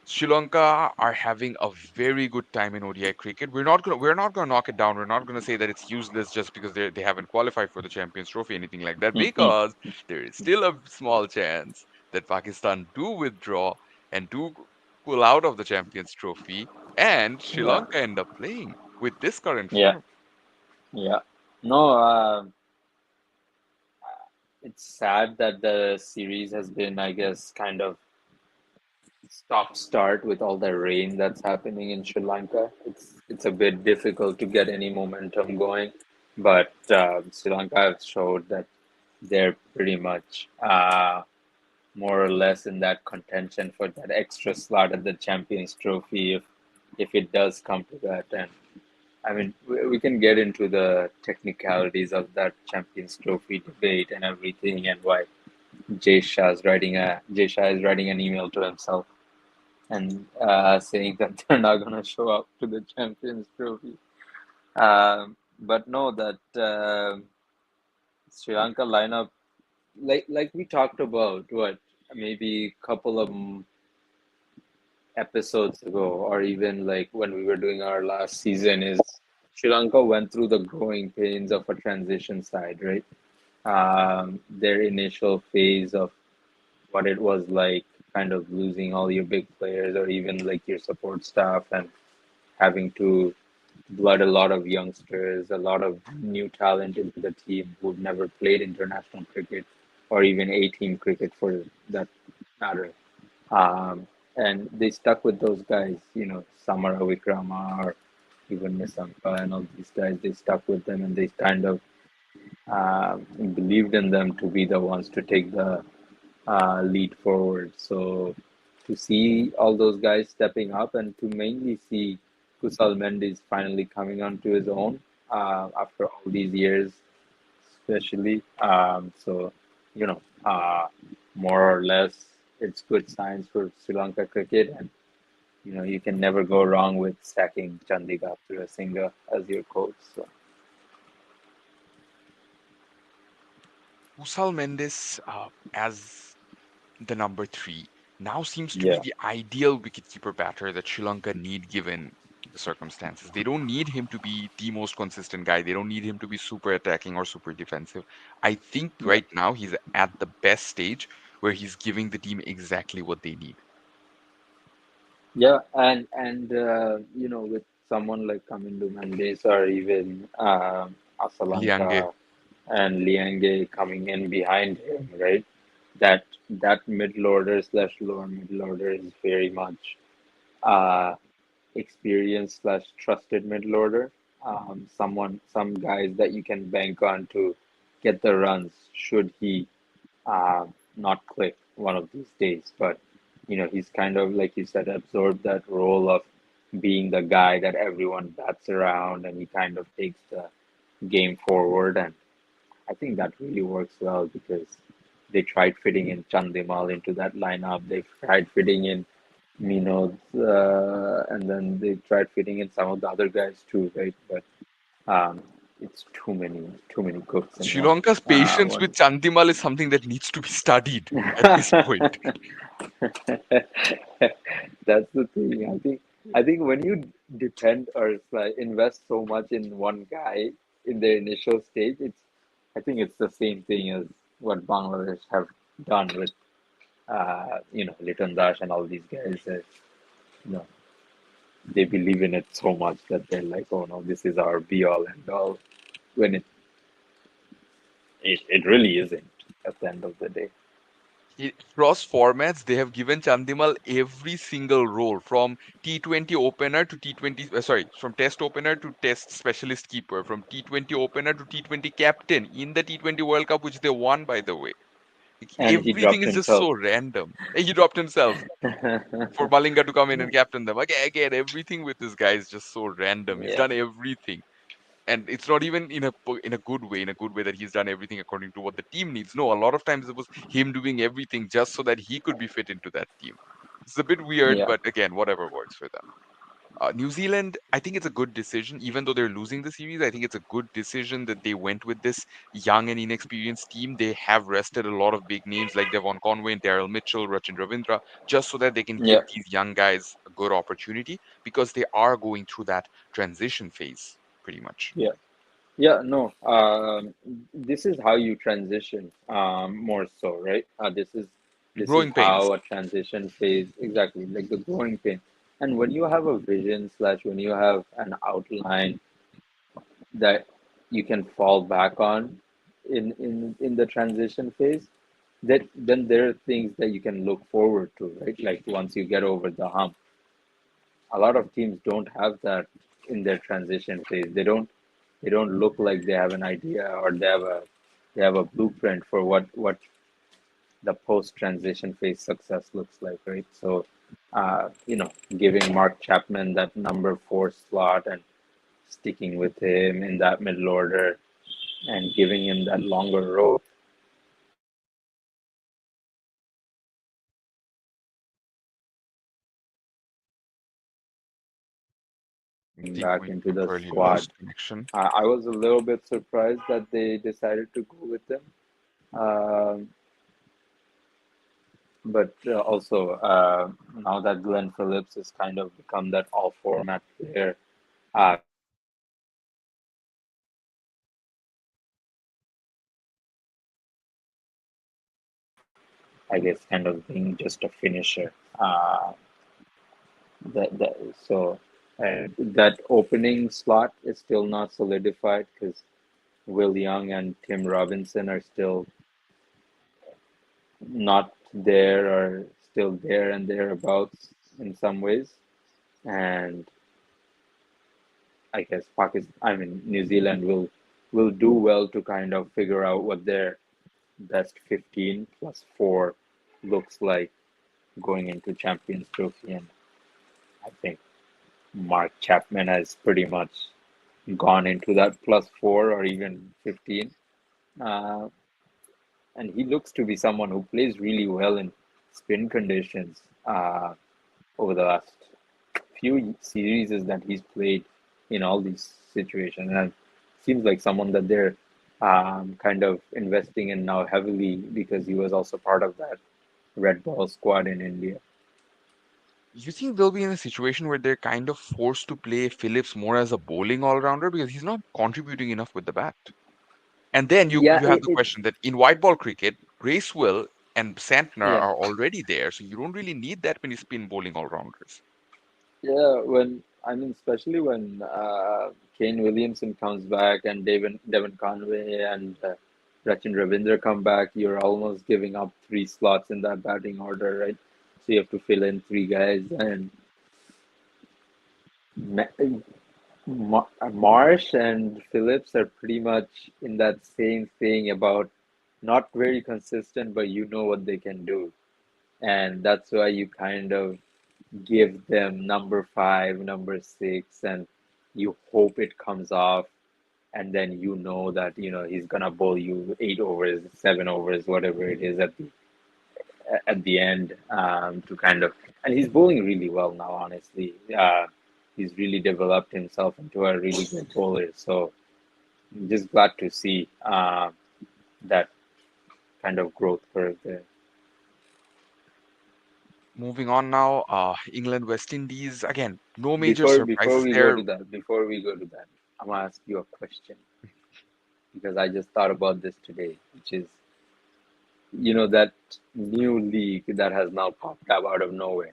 Sri Lanka are having a very good time in ODI cricket. We're not gonna knock it down. We're not gonna say that it's useless just because they haven't qualified for the Champions Trophy, anything like that, because there is still a small chance that Pakistan do withdraw and do pull out of the Champions Trophy, and Sri yeah, Lanka end up playing with this current yeah, form. yeah. No, it's sad that the series has been, I guess, kind of stop start with all the rain that's happening in Sri Lanka. It's a bit difficult to get any momentum going, but Sri Lanka have showed that they're pretty much more or less in that contention for that extra slot at the Champions Trophy. if it does come to that. And I mean, we can get into the technicalities of that Champions Trophy debate and everything, and why Jay Shah is writing an email to himself and saying that they're not gonna show up to the Champions Trophy. But no, that Sri Lanka lineup, like we talked about, what maybe a couple of episodes ago, or even like when we were doing our last season, is Sri Lanka went through the growing pains of a transition side, right? Their initial phase of what it was like, kind of losing all your big players or even like your support staff, and having to blood a lot of youngsters, a lot of new talent into the team who've never played international cricket or even A-team cricket for that matter. Um, and they stuck with those guys, Samara Vikrama or even Nisampa and all these guys. They stuck with them and they kind of believed in them to be the ones to take the lead forward. So to see all those guys stepping up and to mainly see Kusal Mendes finally coming onto his own after all these years, especially. So, you know, uh, more or less, it's good signs for Sri Lanka cricket, and you can never go wrong with sacking Chandigarh Singh as your coach. So, Kusal Mendes as the number three now seems to be yeah, the ideal wicketkeeper batter that Sri Lanka need given the circumstances. They don't need him to be the most consistent guy. They don't need him to be super attacking or super defensive. I think yeah, right now he's at the best stage where he's giving the team exactly what they need. yeah, and with someone like Kamindu Mendes or even Liange, Asalanka and Liange coming in behind him, right? That middle order slash lower middle order is very much uh, experienced slash trusted middle order. Some guys that you can bank on to get the runs should he uh, not click one of these days. But he's kind of, like you said, absorbed that role of being the guy that everyone bats around, and he kind of takes the game forward. And I think that really works well because they tried fitting in Chandimal into that lineup. They tried fitting in Minod, and then they tried fitting in some of the other guys too, right? But um, it's too many cooks in Sri Lanka's patience with one. Chandimal is something that needs to be studied at this point. That's the thing. I think when you depend or like invest so much in one guy in the initial stage, I think it's the same thing as what Bangladesh have done with Liton Dash and all these guys. You know, they believe in it so much that they're like, oh no, this is our be all and all. When it really isn't at the end of the day. Across formats, they have given Chandimal every single role from T20 opener to T20, sorry, from test opener to test specialist keeper, from T20 opener to T20 captain in the T20 World Cup, which they won, by the way. Like, And he everything dropped is just himself. so random. He dropped himself for Malinga to come in and captain them. Again, everything with this guy is just so random. He's Yeah, done everything, and it's not even in a good way, that he's done everything according to what the team needs. No, a lot of times it was him doing everything just so that he could be fit into that team. It's a bit weird, yeah, but again, whatever works for them. New Zealand, I think it's a good decision, even though they're losing the series. I think it's a good decision that they went with this young and inexperienced team. They have rested a lot of big names like Devon Conway, Daryl Mitchell, Rachin Ravindra, just so that they can yeah, give these young guys a good opportunity, because they are going through that transition phase pretty much. yeah. Yeah, no. This is how you transition, more so, right? This is Growing pains. how a transition phase, exactly, like the growing pain. And when you have a vision slash when you have an outline that you can fall back on in the transition phase, that then there are things that you can look forward to, right? Like once you get over the hump, a lot of teams don't have that in their transition phase. They don't look like they have an idea or they have a blueprint for what the post transition phase success looks like, right? So giving Mark Chapman that number four slot and sticking with him in that middle order and giving him that longer road I think back we into the temporarily squad. lost connection. I was a little bit surprised that they decided to go with him. Um, but also, now that Glenn Phillips has kind of become that all format player, Mark Chapman is I guess kind of being just a finisher. So and that opening slot is still not solidified because Will Young and Tim Robinson are still not there or still there and thereabouts in some ways. And I guess New Zealand will do well to kind of figure out what their best 15 plus 4 looks like going into Champions Trophy. And I think Mark Chapman has pretty much gone into that plus 4 or even 15. Uh, and he looks to be someone who plays really well in spin conditions over the last few series that he's played in all these situations. And seems like someone that they're kind of investing in now heavily because he was also part of that red ball squad in India. You think they'll be in a situation where they're kind of forced to play Phillips more as a bowling all rounder because he's not contributing enough with the bat? And then you Yeah, you have the question that in white ball cricket, Bracewell and Santner yeah, are already there, so you don't really need that many spin bowling all rounders. yeah. Especially when Kane Williamson comes back and Devon Conway and Rachin Ravindra come back, you're almost giving up three slots in that batting order, right? So you have to fill in three guys, and Marsh and Phillips are pretty much in that same thing about not very consistent, but you know what they can do. And that's why you kind of give them number five, number six, and you hope it comes off. And then you know that, he's gonna bowl you 8 overs, 7 overs, whatever it is at the end to kind of, and he's bowling really well now, honestly. He's really developed himself into a really good bowler. So I'm just glad to see that kind of growth curve there. Moving on now, England, West Indies. Again, no major Before surprises we go there. to that, I'm gonna ask you a question because I just thought about this today, which is, that new league that has now popped up out of nowhere,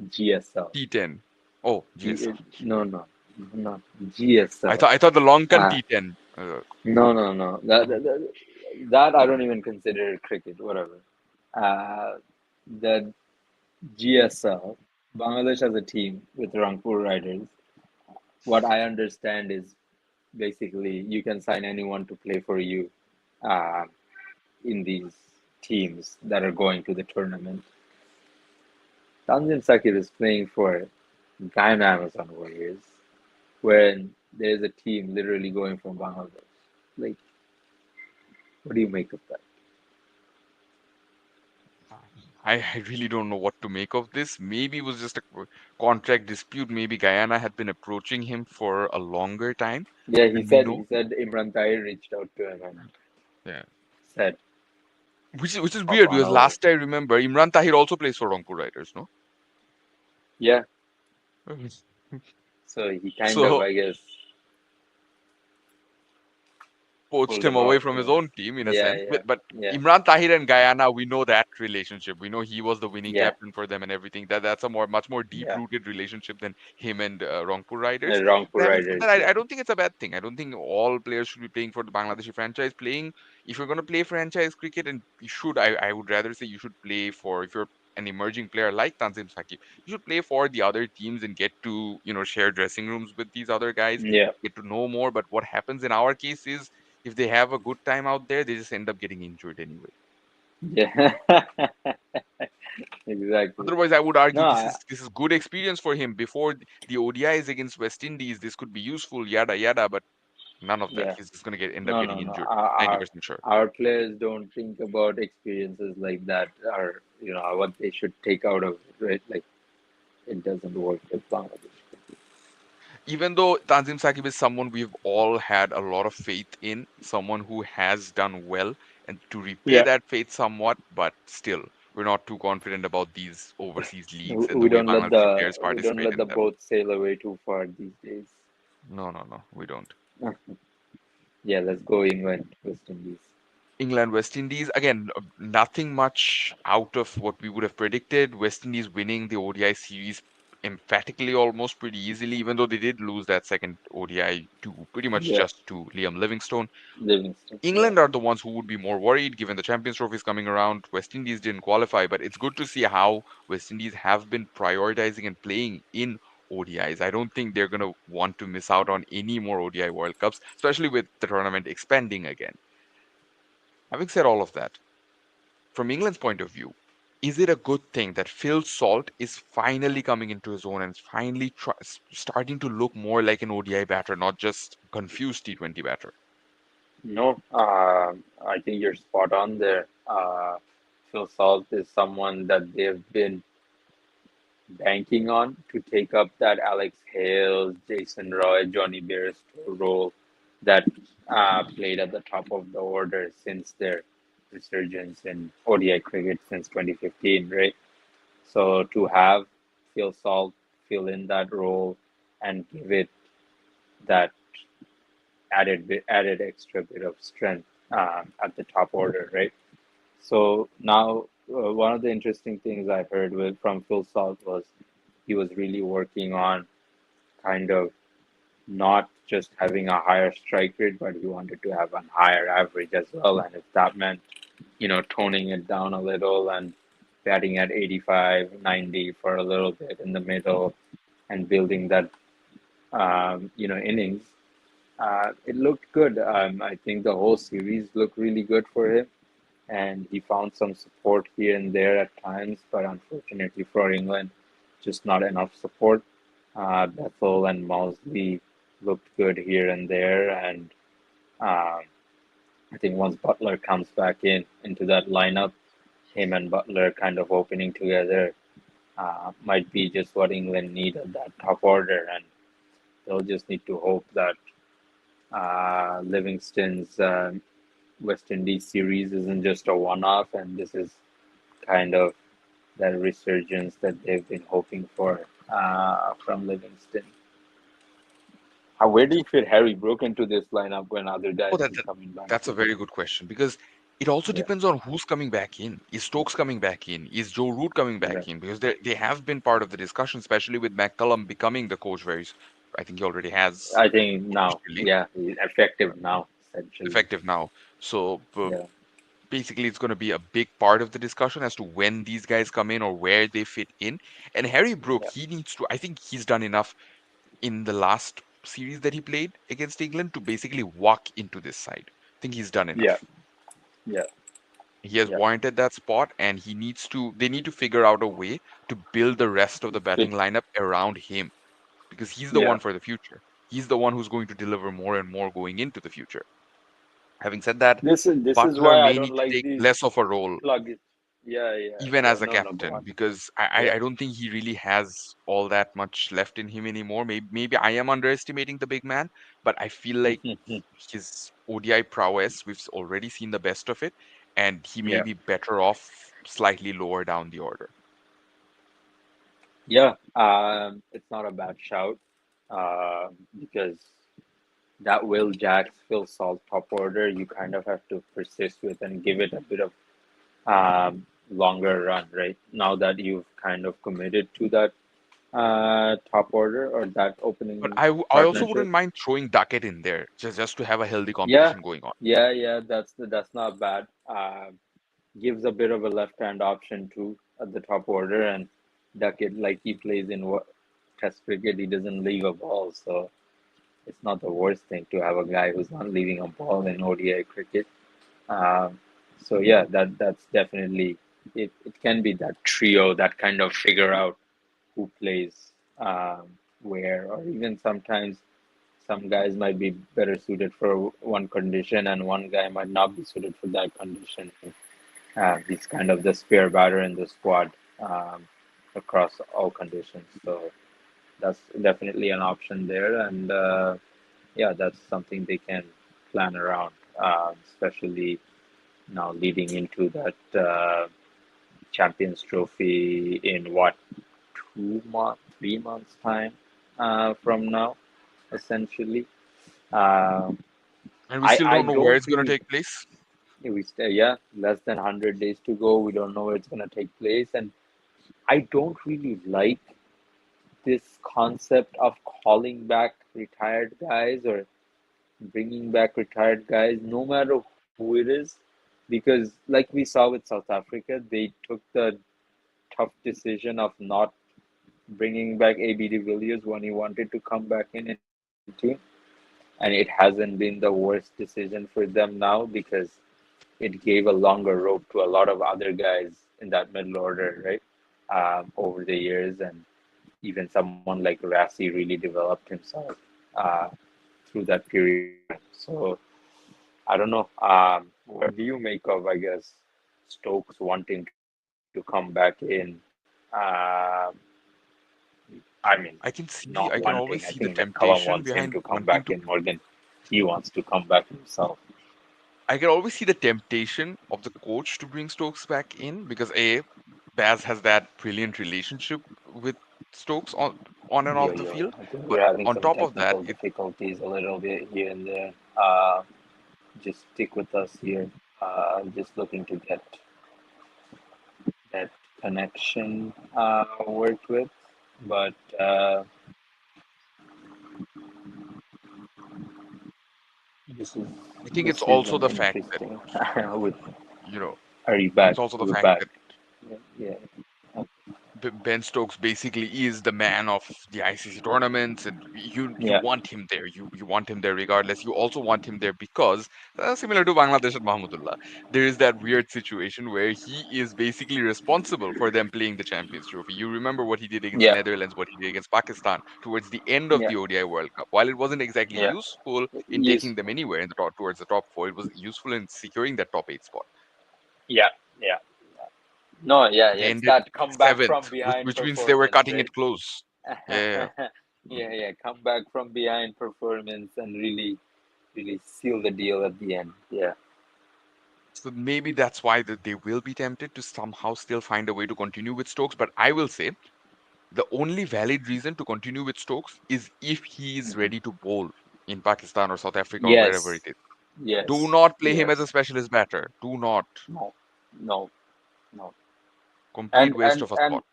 GSL. T10. Oh, GSL. No, no, not GSL. I thought the Lankan Uh, T10. no, no, no. That I don't even consider cricket. Whatever. Uh, the GSL, Bangladesh as a team with Rangpur Riders. What I understand is basically you can sign anyone to play for you uh, in these teams that are going to the tournament. Tanzim Sakir is playing for Guyana Amazon Warriors when there's a team literally going from Bangladesh. Like, what do you make of that? I really don't know what to make of this. Maybe it was just a contract dispute. Maybe Guyana had been approaching him for a longer time, Yeah, he and we said know, he said Imran Tahir reached out to him and yeah, said, which is "Hop weird on because over." last I remember, Imran Tahir also plays for Rangpur Riders, no? Yeah, Mhm. so he kind of, So I guess, poached pulled him him away out. from his Yeah, own team in a yeah, sense. yeah, But yeah, Imran Tahir and Guyana, we know that relationship. We know he was the winning yeah, captain for them and everything. That's a much more deep yeah. rooted relationship than him and Rangpur Riders. Rangpur But having said Riders. that, Yeah, I don't think it's a bad thing. I don't think all players should be playing for the Bangladeshi franchise. Playing, if you're going to play franchise cricket, and you should, I would rather say you should play for, if you're an emerging player like Tanzim Saqib, you should play for the other teams and get to, share dressing rooms with these other guys, yeah, get to know more. But what happens in our case is if they have a good time out there, they just end up getting injured anyway. yeah. Exactly. Otherwise, I would No, argue this is good experience for him before the ODIs against West Indies. This could be useful, yada yada, but none of that. yeah. He's just going to end up No, getting no, no. injured. Our, 90% sure. our players don't think about experiences like that, or what they should take out of it, right? Like it doesn't work with Bangladesh. Even though Tanzim Sakib is someone we've all had a lot of faith in, someone who has done well, and to repay Yeah, that faith somewhat, but still, we're not too confident about these overseas leagues and the we way don't let Bangladeshi the players we don't participate let in the them. boat sail away too far these days. No, no, no, we don't. Yeah, let's go England, West Indies. England, West Indies, again, nothing much out of what we would have predicted. West Indies winning the ODI series emphatically, almost pretty easily, even though they did lose that second ODI to pretty much Yeah, just to Liam Livingstone. Livingston. Yeah, England are the ones who would be more worried given the Champions Trophy is coming around. West Indies didn't qualify, but it's good to see how West Indies have been prioritizing and playing in ODIs. I don't think they're going to want to miss out on any more ODI World Cups, especially with the tournament expanding again. Having said all of that, from England's point of view, is it a good thing that Phil Salt is finally coming into his own and is finally starting to look more like an ODI batter, not just confused T20 batter? no, I think you're spot on there. Phil Salt is someone that they've been banking on to take up that Alex Hales, Jason Roy, Johnny Bairstow role that played at the top of the order since their resurgence in ODI cricket since 2015, right? So to have Phil Salt fill in that role and give it that added extra bit of strength at the top order, right? So now, one of the interesting things I heard from Phil Salt was he was really working on kind of not just having a higher strike rate, but he wanted to have a higher average as well. And if that meant, toning it down a little and batting at 85, 90 for a little bit in the middle and building that, innings, it looked good. I think the whole series looked really good for him, and he found some support here and there at times, but unfortunately for England, just not enough support. Bethel and Mousley looked good here and there, and um, I think once Butler comes back into that lineup, him and Butler kind of opening together might be just what England need at that top order, and they'll just need to hope that Livingston's West Indies series isn't just a one-off, and this is kind of that resurgence that they've been hoping for from Livingston. Where do you fit Harry Brook into this lineup when other Oh, guys keep coming back that's a in? very good question because it also Yeah, depends on who's coming back in. Is Stokes coming back in? Is Joe Root coming yeah. back in? Because they have been part of the discussion, especially with McCullum becoming the coach I think he already has I think now, officially yeah, he's effective now, essentially. effective now. So Yeah, basically, it's going to be a big part of the discussion as to when these guys come in or where they fit in. And Harry Brook, yeah, he needs to. I think he's done enough in the last series that he played against England to basically walk into this side. I think he's done yeah, enough. yeah, He has yeah. warranted that spot, and they need to figure out a way to build the rest of the batting Fit. lineup around him because he's the Yeah. one for the future. He's the one who's going to deliver more and more going into the future. Having said that, This is Butler why I may don't need to like take these less of a role plug. Yeah, yeah. even Go as a no, no, go captain on. because Yeah, I don't think he really has all that much left in him anymore. Maybe I am underestimating the big man, but I feel like his ODI prowess, we've already seen the best of it, and he may yeah, be better off slightly lower down the order. yeah. It's not a bad shout, because that Will Jacks Phil Salt top order you kind of have to persist with and give it a bit of longer run, right? Now that you've kind of committed to that top order or that But opening I also partnership. wouldn't mind throwing Duckett in there just to have a healthy Yeah, competition going on. yeah. That's not bad. Gives a bit of a left hand option too at the top order, and Duckett, like he plays in what Test cricket, he doesn't leave a ball, so it's not the worst thing to have a guy who's not leaving a ball in ODI cricket. Um, so yeah, that's definitely. it can be that trio that kind of figure out who plays where, or even sometimes some guys might be better suited for one condition and one guy might not be suited for that condition. He's kind of the spare batter in the squad across all conditions. So that's definitely an option there, and yeah, that's something they can plan around, especially now leading into that Champions Trophy in what 2 months, 3 months time from now, essentially. Uh, And we I still I don't know where don't it's going to really take place. we stay yeah less than 100 days to go. We don't know where it's gonna take place, and I don't really like this concept of calling back retired guys or bringing back retired guys, no matter who it is, because like we saw with South Africa, they took the tough decision of not bringing back AB de Villiers when he wanted to come back in 2019, and it hasn't been the worst decision for them now because it gave a longer rope to a lot of other guys in that middle order, right? Over the years, and even someone like Rassi really developed himself uh, through that period of time. So I don't know. What do you make of, I guess, Stokes wanting to come back in? I mean, not I can wanting. always I see the think McCullum temptation wants him behind to come wanting back to. in more than he wants to come back himself. I can always see the temptation of the coach to bring Stokes back in because A, Baz has that brilliant relationship with Stokes on and off the Yo, field. I think But we're having on some top of that, technical it difficulties a little bit here and there. Just stick with us here. Just looking to get that connection worked with. But this is I think it's this is also an the fact that, interesting. With you know, are you it's back? also the You're fact back. that Yeah, yeah. Oh, Ben Stokes basically is the man of the ICC tournaments, and you yeah, want him there. You want him there regardless. You also want him there because similar to Bangladesh and Mahmudullah, there is that weird situation where he is basically responsible for them playing the Champions Trophy. You remember what he did against yeah, Netherlands, what he did against Pakistan towards the end of yeah, the ODI World Cup. While it wasn't exactly yeah. useful in taking them Useful. anywhere in the top towards the top four, it was useful in securing that top eight spot. Yeah, yeah. No, yeah, yeah. They It's ended that come back from seventh, behind which means they were performance, cutting right? it close. Yeah. Yeah, yeah. Come back from behind performance and really seal the deal at the end. Yeah. So maybe that's why that they will be tempted to somehow still find a way to continue with Stokes. But I will say the only valid reason to continue with Stokes is if he is Mhm. ready to bowl in Pakistan or South Africa or wherever Yes, it is. Do yes, not play him as yes. a specialist batter. Do not. No, no, no. Complete And waste and of a and spot.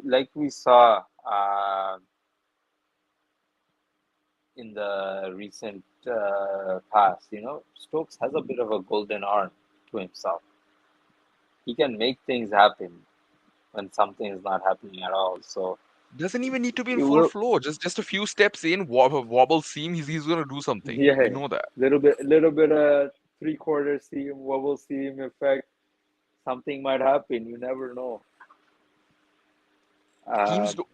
like we saw in the recent past, Stokes has a bit of a golden arm to himself. He can make things happen when something is not happening at all. So Doesn't even need to be in it full will, flow. Just a few steps in, wobble seam. He's gonna do something. We yeah, know that. little bit of three-quarter seam, wobble seam effect. Something might happen. You never know.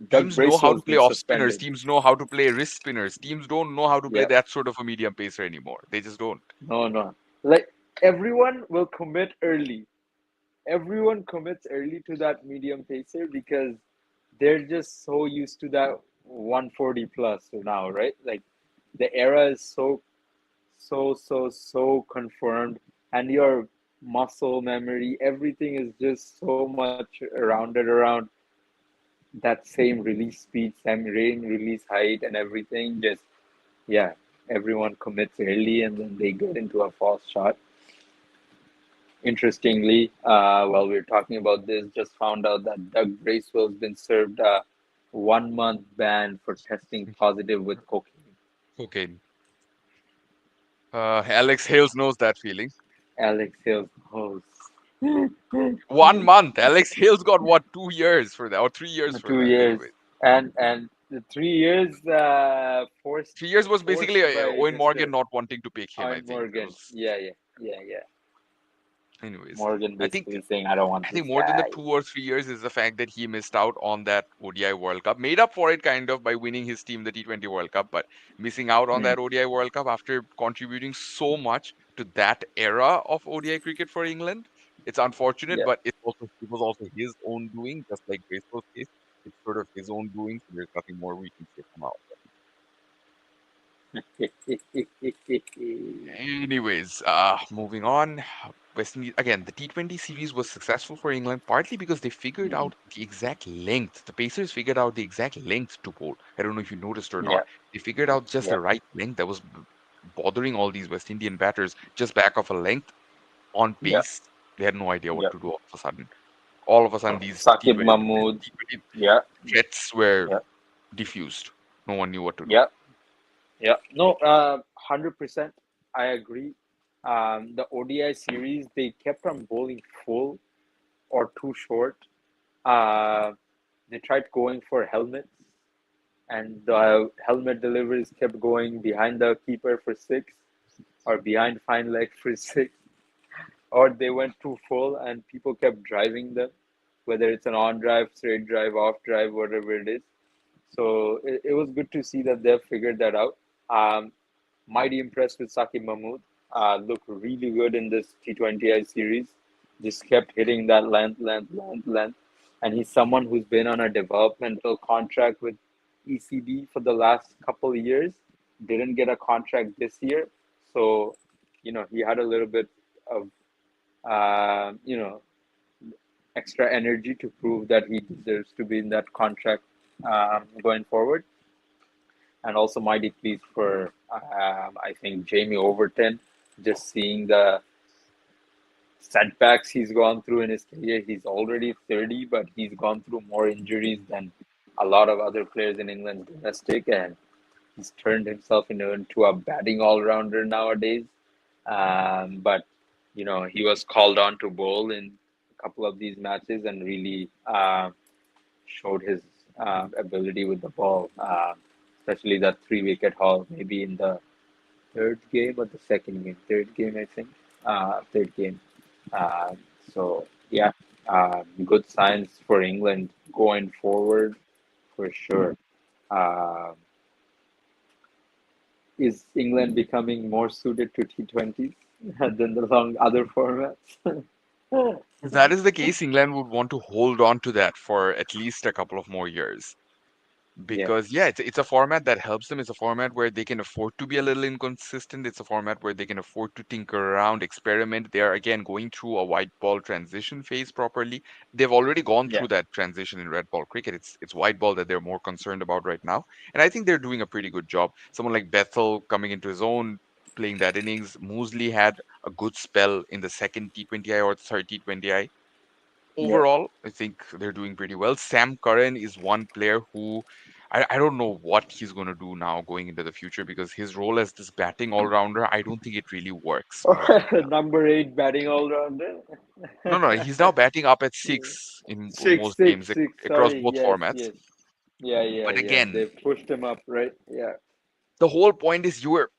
Doug Teams know how to Bracewell's play been off spinners. suspended. Teams know how to play wrist spinners. Teams don't know how to play Yeah, that sort of a medium pacer anymore. They just don't. no, no. Like everyone will commit early. Everyone commits early to that medium pacer because they're just so used to that 140 plus now, right? Like the era is so confirmed, and your muscle memory, everything is just so much rounded around that same release speed, same release height, and everything. Just yeah, everyone commits early, and then they get into a false shot. Interestingly, while we're talking about this, just found out that Doug Bracewell's been served a 1 month ban for testing positive with cocaine. Okay. Alex Hales knows that feeling. Alex Hill's host. 1 month. Alex Hales got what, 2 years for that, or 3 years for two that. years, Anyway, and the 3 years forced 3 years was basically forced by Owen Morgan Mr. not wanting to pick him. I Owen think that Morgan. was. Yeah, yeah, yeah, yeah. Anyways, Morgan I think basically saying, "I don't want I think this more than the guy." 2 or 3 years is the fact that he missed out on that ODI World Cup. Made up for it kind of by winning his team the T20 World Cup, but missing out on Mm, that ODI World Cup after contributing so much to that era of ODI cricket for England. It's unfortunate, yeah. but it was also his own doing, just like Graceful's case. It's sort of his own doing, so there's nothing more we can say from our. Anyways, moving on. West Indies again. The T20 series was successful for England partly because they figured Mhm. out the exact length. The Pacers figured out the exact length to bowl. I don't know if you noticed or Yeah, not. They figured out just yeah, the right length that was bothering all these West Indian batters. Just back of a length on yeah, pace, they had no idea what yeah. to do. All of a sudden, these Sakib T20 Mahmood. T20 Yeah, threats were yeah, diffused. No one knew what to do. yeah, yeah. No, 100%. I agree. The ODI series, they kept on bowling full or too short. Uh, they tried going for helmets, and the helmet deliveries kept going behind the keeper for six, or behind fine leg for six, or they went too full and people kept driving them, whether it's an on drive, straight drive, off drive, whatever it is. So it was good to see that they've figured that out. Um, Mighty impressed with Saqib Mahmood. Looked really good in this T20I series. Just kept hitting that length. And he's someone who's been on a developmental contract with ECB for the last couple of years. Didn't get a contract this year. So, he had a little bit of, uh, you know, extra energy to prove that he deserves to be in that contract going forward. And also mighty pleased for I think Jamie Overton, just seeing the setbacks he's gone through in his career. He's already 30, but he's gone through more injuries than a lot of other players in England's domestic, and he's turned himself into a batting all rounder nowadays. But he was called on to bowl in a couple of these matches and really showed his ability with the ball, especially that 3 wicket haul, maybe in the third game or the second game, third game, I think, third game. Uh, so, yeah, good signs for England going forward for sure. Uh, is England becoming more suited to T20s than the long other formats? If that is the case, England would want to hold on to that for at least a couple of more years. Yeah, Because yeah, it's a format that helps them. It's a format where they can afford to be a little inconsistent. It's a format where they can afford to tinker around, experiment. They are again going through a white ball transition phase properly. They've already gone yeah, through that transition in red ball cricket. It's white ball that they're more concerned about right now, and I think they're doing a pretty good job. Someone like Bethel coming into his own, playing that innings. Moosley had a good spell in the second T20I or third T20I. yeah. Overall, I think they're doing pretty well. Sam Curran is one player who I don't know what he's going to do now going into the future because his role as this batting all rounder, I don't think it really works very well. Number eight batting all rounder. No, no, he's now batting up at six in Six, most six, games six. across Sorry. both Yes, formats. yes. Yeah, yeah, But yeah. again, They pushed him up, right? Yeah, the whole point is you were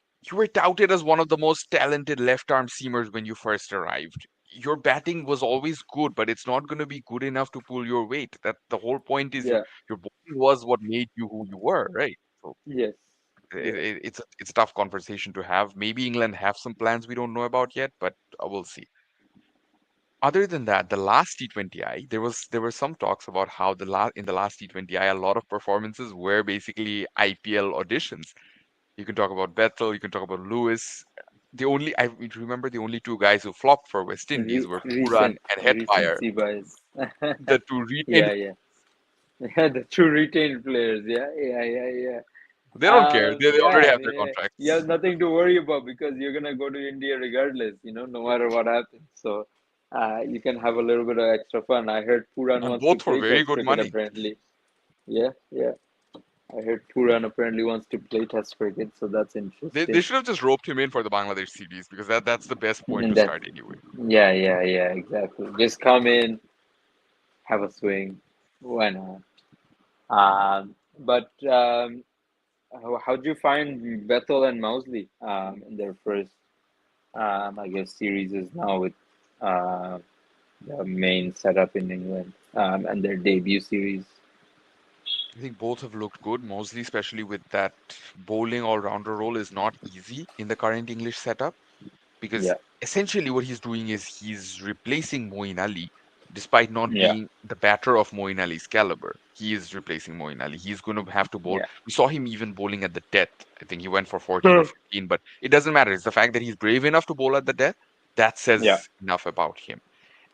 touted as one of the most talented left arm seamers when you first arrived. Your batting was always good, but it's not going to be good enough to pull your weight. That the whole point is yeah, your bowling was what made you who you were, right? So yes, yes. it's a tough conversation to have. Maybe England have some plans we don't know about yet, but we'll see. Other than that, the last T20I, there were some talks about how in the last T20I, a lot of performances were basically IPL auditions. You can talk about Bethel, you can talk about Lewis. I remember the only two guys who flopped for West Indies were Puran and Hetfire, Recency bias. the two retained. Yeah, yeah. Yeah, the true retained players. Yeah, yeah, yeah, yeah. They don't care. They already Yeah, have their you have contracts. nothing to worry about because you're gonna go to India regardless, no matter what happens. So, you can have a little bit of extra fun. I heard Puran And wants to both for play very Test good cricket money. apparently. Yeah, yeah. I heard Puran apparently wants to play Test cricket, so that's They interesting. should have just roped him in for the Bangladesh series because that's the best point And to that, start anyway. yeah, yeah, yeah, exactly. Just come in, have a swing. Why not? But how'd you find Bethel and Mousley in their first, I guess, series is now with uh, the main setup in England, and their debut series. I think both have looked good, mostly especially with that bowling all-rounder role is not easy in the current English setup because Yeah, essentially what he's doing is he's replacing Moeen Ali, despite not yeah, being the batter of Moeen Ali's caliber. He is replacing Moeen Ali. He's going to have to bowl. yeah, We saw him even bowling at the death. I think he went for 14 or Hmm. 15, but it doesn't matter. It's the fact that he's brave enough to bowl at the death that yeah, says enough about him.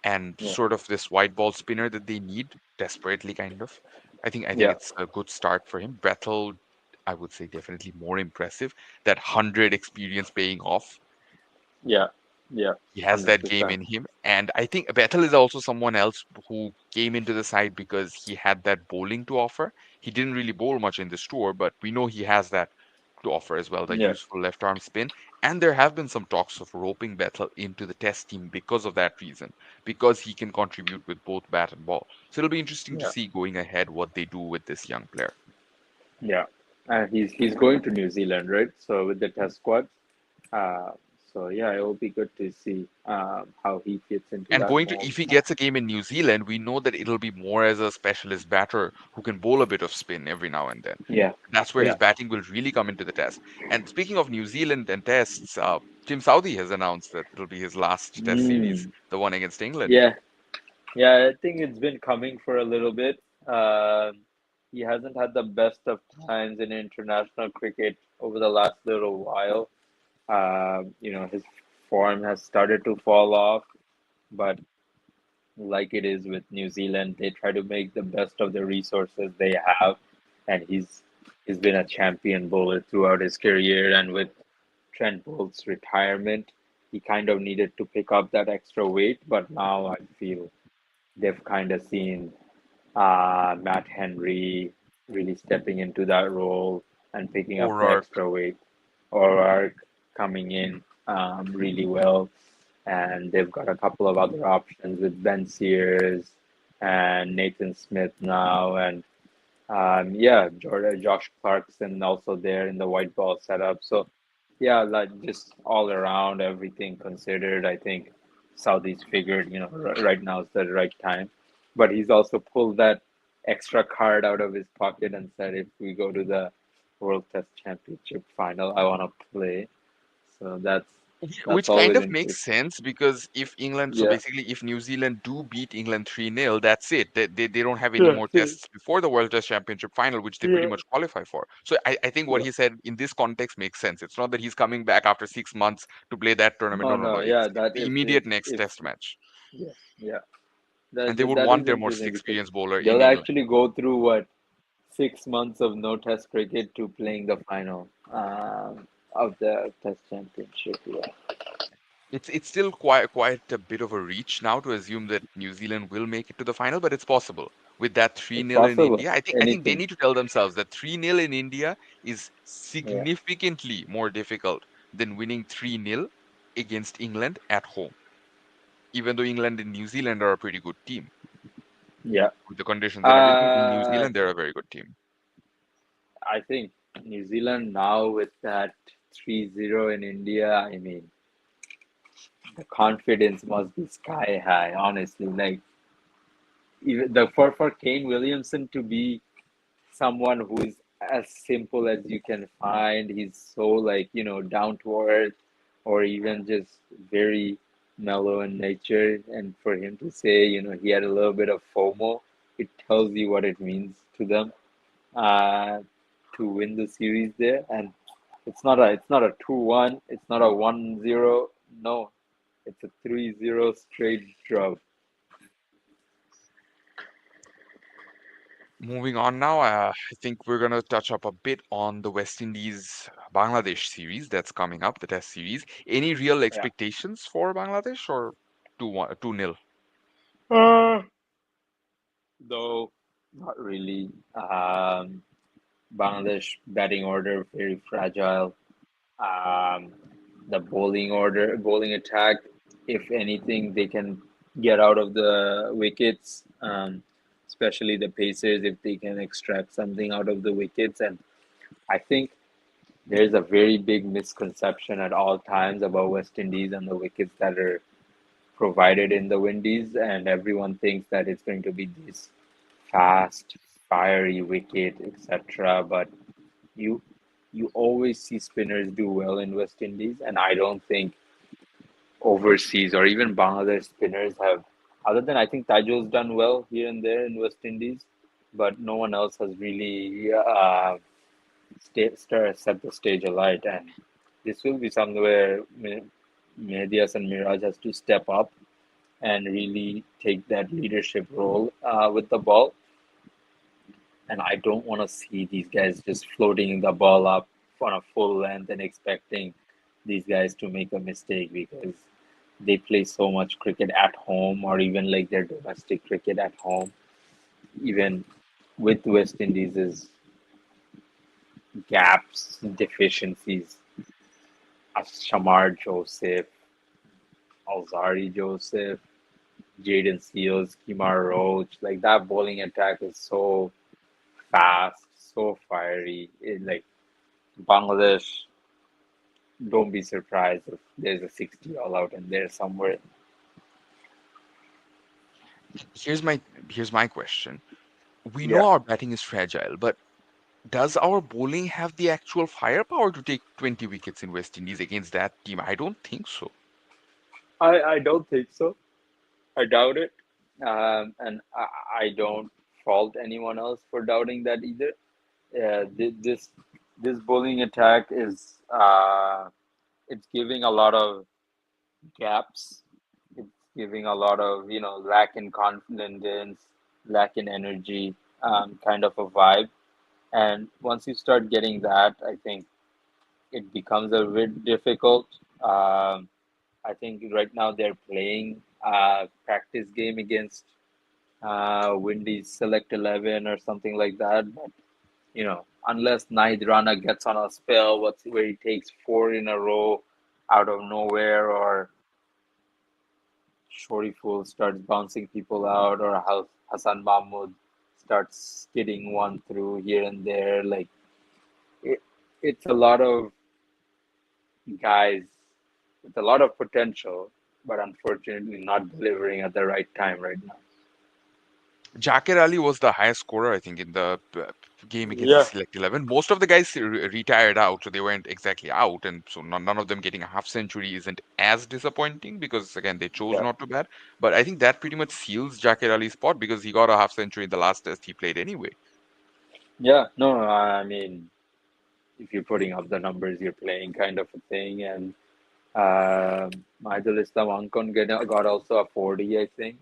And yeah, sort of this white ball spinner that they need desperately, kind of. I think yeah, it's a good start for him. Bethel, I would say, definitely more impressive. That 100 experience paying off. yeah, yeah, He has hundred that game percent. in him. And I think Bethel is also someone else who came into the side because he had that bowling to offer. He didn't really bowl much in this tour, but we know he has that to offer as well, the Yeah, useful left arm spin. And there have been some talks of roping Bethel into the test team because of that reason, because he can contribute with both bat and ball. So it'll be interesting to yeah, see going ahead what they do with this young player. yeah. And he's going to New Zealand, right? So with the test squad. Uh, so yeah, it will be good to see how he fits into And that going to, mold. if he gets a game in New Zealand, we know that it'll be more as a specialist batter who can bowl a bit of spin every now and then. Yeah, That's where his yeah. batting will really come into the test. And speaking of New Zealand and tests, Tim Southey has announced that it'll be his last test series, Mm. the one against England. Yeah, yeah. I think it's been coming for a little bit. He hasn't had the best of times in international cricket over the last little while. His form has started to fall off, but like it is with New Zealand, they try to make the best of the resources they have, and he's been a champion bowler throughout his career. And with Trent Bolt's retirement, he kind of needed to pick up that extra weight, but now I feel they've kind of seen Matt Henry really stepping into that role and picking up the O'Rourke. extra weight, or Ark coming in really well. And they've got a couple of other options with Ben Sears and Nathan Smith now. And yeah, Josh Clarkson also there in the white ball setup. So yeah, like just all around, everything considered, I think Southeast figured, right now is the right time. But he's also pulled that extra card out of his pocket and said, if we go to the World Test Championship final, I want to play. So that's Which kind always of makes interesting. sense because if England, so Yeah, basically, if New Zealand do beat England 3-0, that's it. They don't have any yeah, more tests before the World Test Championship final, which they pretty yeah, much qualify for. So I think what yeah. he said in this context makes sense. It's not that he's coming back after 6 months to play that tournament. No, No, no, no. no, yeah, It's that the if immediate next if test match. yeah, yeah. And they would That is want their most interesting because experienced bowler in they'll England. actually go through what 6 months of no test cricket to playing the final of the test championship. Yeah, It's still quite a bit of a reach now to assume that New Zealand will make it to the final, but it's possible. With that it's 3-0 in possible. India, I think they Anything. need to tell themselves that 3-0 in India is Yeah, significantly more difficult than winning 3-0 against England at home. Even though England and New Zealand are a pretty good team yeah. with the conditions and everything, in New Uh, Zealand they're a very good team. I think New Zealand now with that 3-0 in India, I mean, the confidence must be sky high, honestly. Like even the for Kane Williamson to be someone who is as simple as you can find. He's so like, down to earth or even just very mellow in nature. And for him to say, he had a little bit of FOMO, it tells you what it means to them uh, to win the series there. And it's not a 2-1, it's not a 1-0. No, it's a 3-0 straight draw. Moving on now, I think we're going to touch up a bit on the West Indies Bangladesh series that's coming up, the Test series. Any real Yeah. expectations for Bangladesh or 2-1, 2-0? Though not really. Bangladesh batting order very fragile. Um, the bowling attack, if anything, they can get out of the wickets, especially the pacers if they can extract something out of the wickets. And I think there's a very big misconception at all times about West Indies and the wickets that are provided in the Windies, and everyone thinks that it's going to be this fast, fiery wicket, etc. But you you always see spinners do well in West Indies, and I don't think overseas or even Bangladesh spinners have, other than I think Tajul's done well here and there in West Indies, but no one else has really set the stage alight. And this will be somewhere Mehdias and Miraj has to step up and really take that leadership role with the ball. And I don't want to see these guys just floating the ball up on a full length and expecting these guys to make a mistake, because they play so much cricket at home, or even like their domestic cricket at home, even with West Indies' gaps, deficiencies. Shamar Joseph, Alzari Joseph, Jaden Seals, Kimar Roach, like that bowling attack is so fast, so fiery. Like Bangladesh, don't be surprised if there's a 60 all out in there somewhere. Here's my here's my question. We know Yeah, our batting is fragile, but does our bowling have the actual firepower to take 20 wickets in West Indies against that team? I don't think so. I don't think so. I doubt it. And I don't fault anyone else for doubting that either. This bowling attack is it's giving a lot of gaps. It's giving a lot of lack in confidence, lack in energy, kind of a vibe. And once you start getting that, I think it becomes a bit difficult. Um, I think right now they're playing a practice game against Windy's Select 11 or something like that. But unless Nahid Rana gets on a spell, where he takes four in a row out of nowhere, or Shoriful starts bouncing people out, or Hassan Mahmood starts skidding one through here and there, like it, it's a lot of guys with a lot of potential, but unfortunately not delivering at the right time right now. Jakir Ali was the highest scorer, I think, in the game against the Yeah, Select 11. Most of the guys retired out, so they weren't exactly out, and so none of them getting a half century isn't as disappointing because, again, they chose yeah, not to bat. But I think that pretty much seals Jakir Ali's spot because he got a half century in the last test he played anyway. yeah. No, I mean, if you're putting up the numbers, you're playing kind of a thing. And Maidul Islam Ankon got also a 40, I think,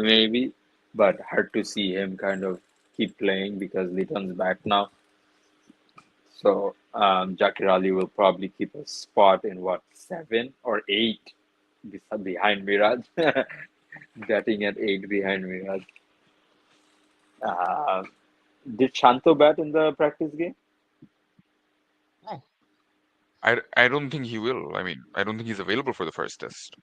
maybe. But hard to see him kind of keep playing because Liton's back now. So Jakir Ali will probably keep a spot in what, 7 or 8 behind Miraj, batting at 8 behind Miraj. Uh, did Shanto bat in the practice game? Oh. I don't think he will. I mean, I don't think he's available for the first test.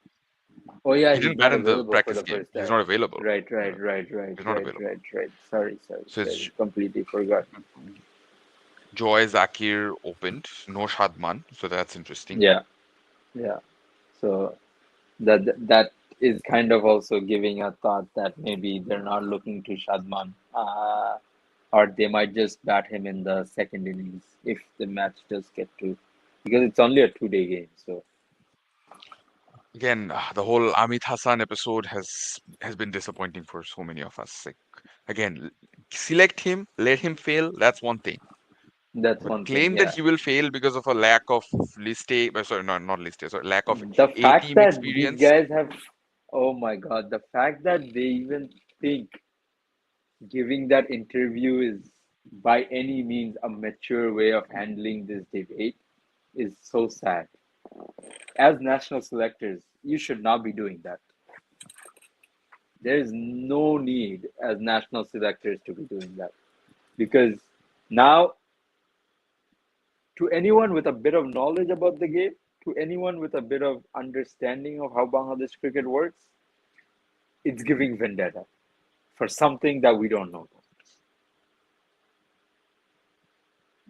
Oh yeah, He he's didn't bat not in the available for practice the game. first He's test. not available. Right, Yeah, right, right, right, he's not right, available. right, right. Sorry, sorry, So sorry. it's Completely forgot. Joy Zakir opened, no Shadman, so that's interesting. Yeah, yeah. So that is kind of also giving a thought that maybe they're not looking to Shadman, or they might just bat him in the second innings if the match does get to, because it's only a 2-day game. So Again, the whole Amit Hassan episode has been disappointing for so many of us. Like, again, select him, let him fail. That's one thing, that's but one thing. claim that Yeah. he will fail because of a lack of list A. Sorry, not list A. Sorry, lack of The A fact team that these experience. guys have, oh my God, the fact that they even think giving that interview is by any means a mature way of handling this debate is so sad. As national selectors, you should not be doing that. There is no need as national selectors to be doing that, because now, to anyone with a bit of knowledge about the game, to anyone with a bit of understanding of how Bangladesh cricket works, it's giving vendetta for something that we don't know,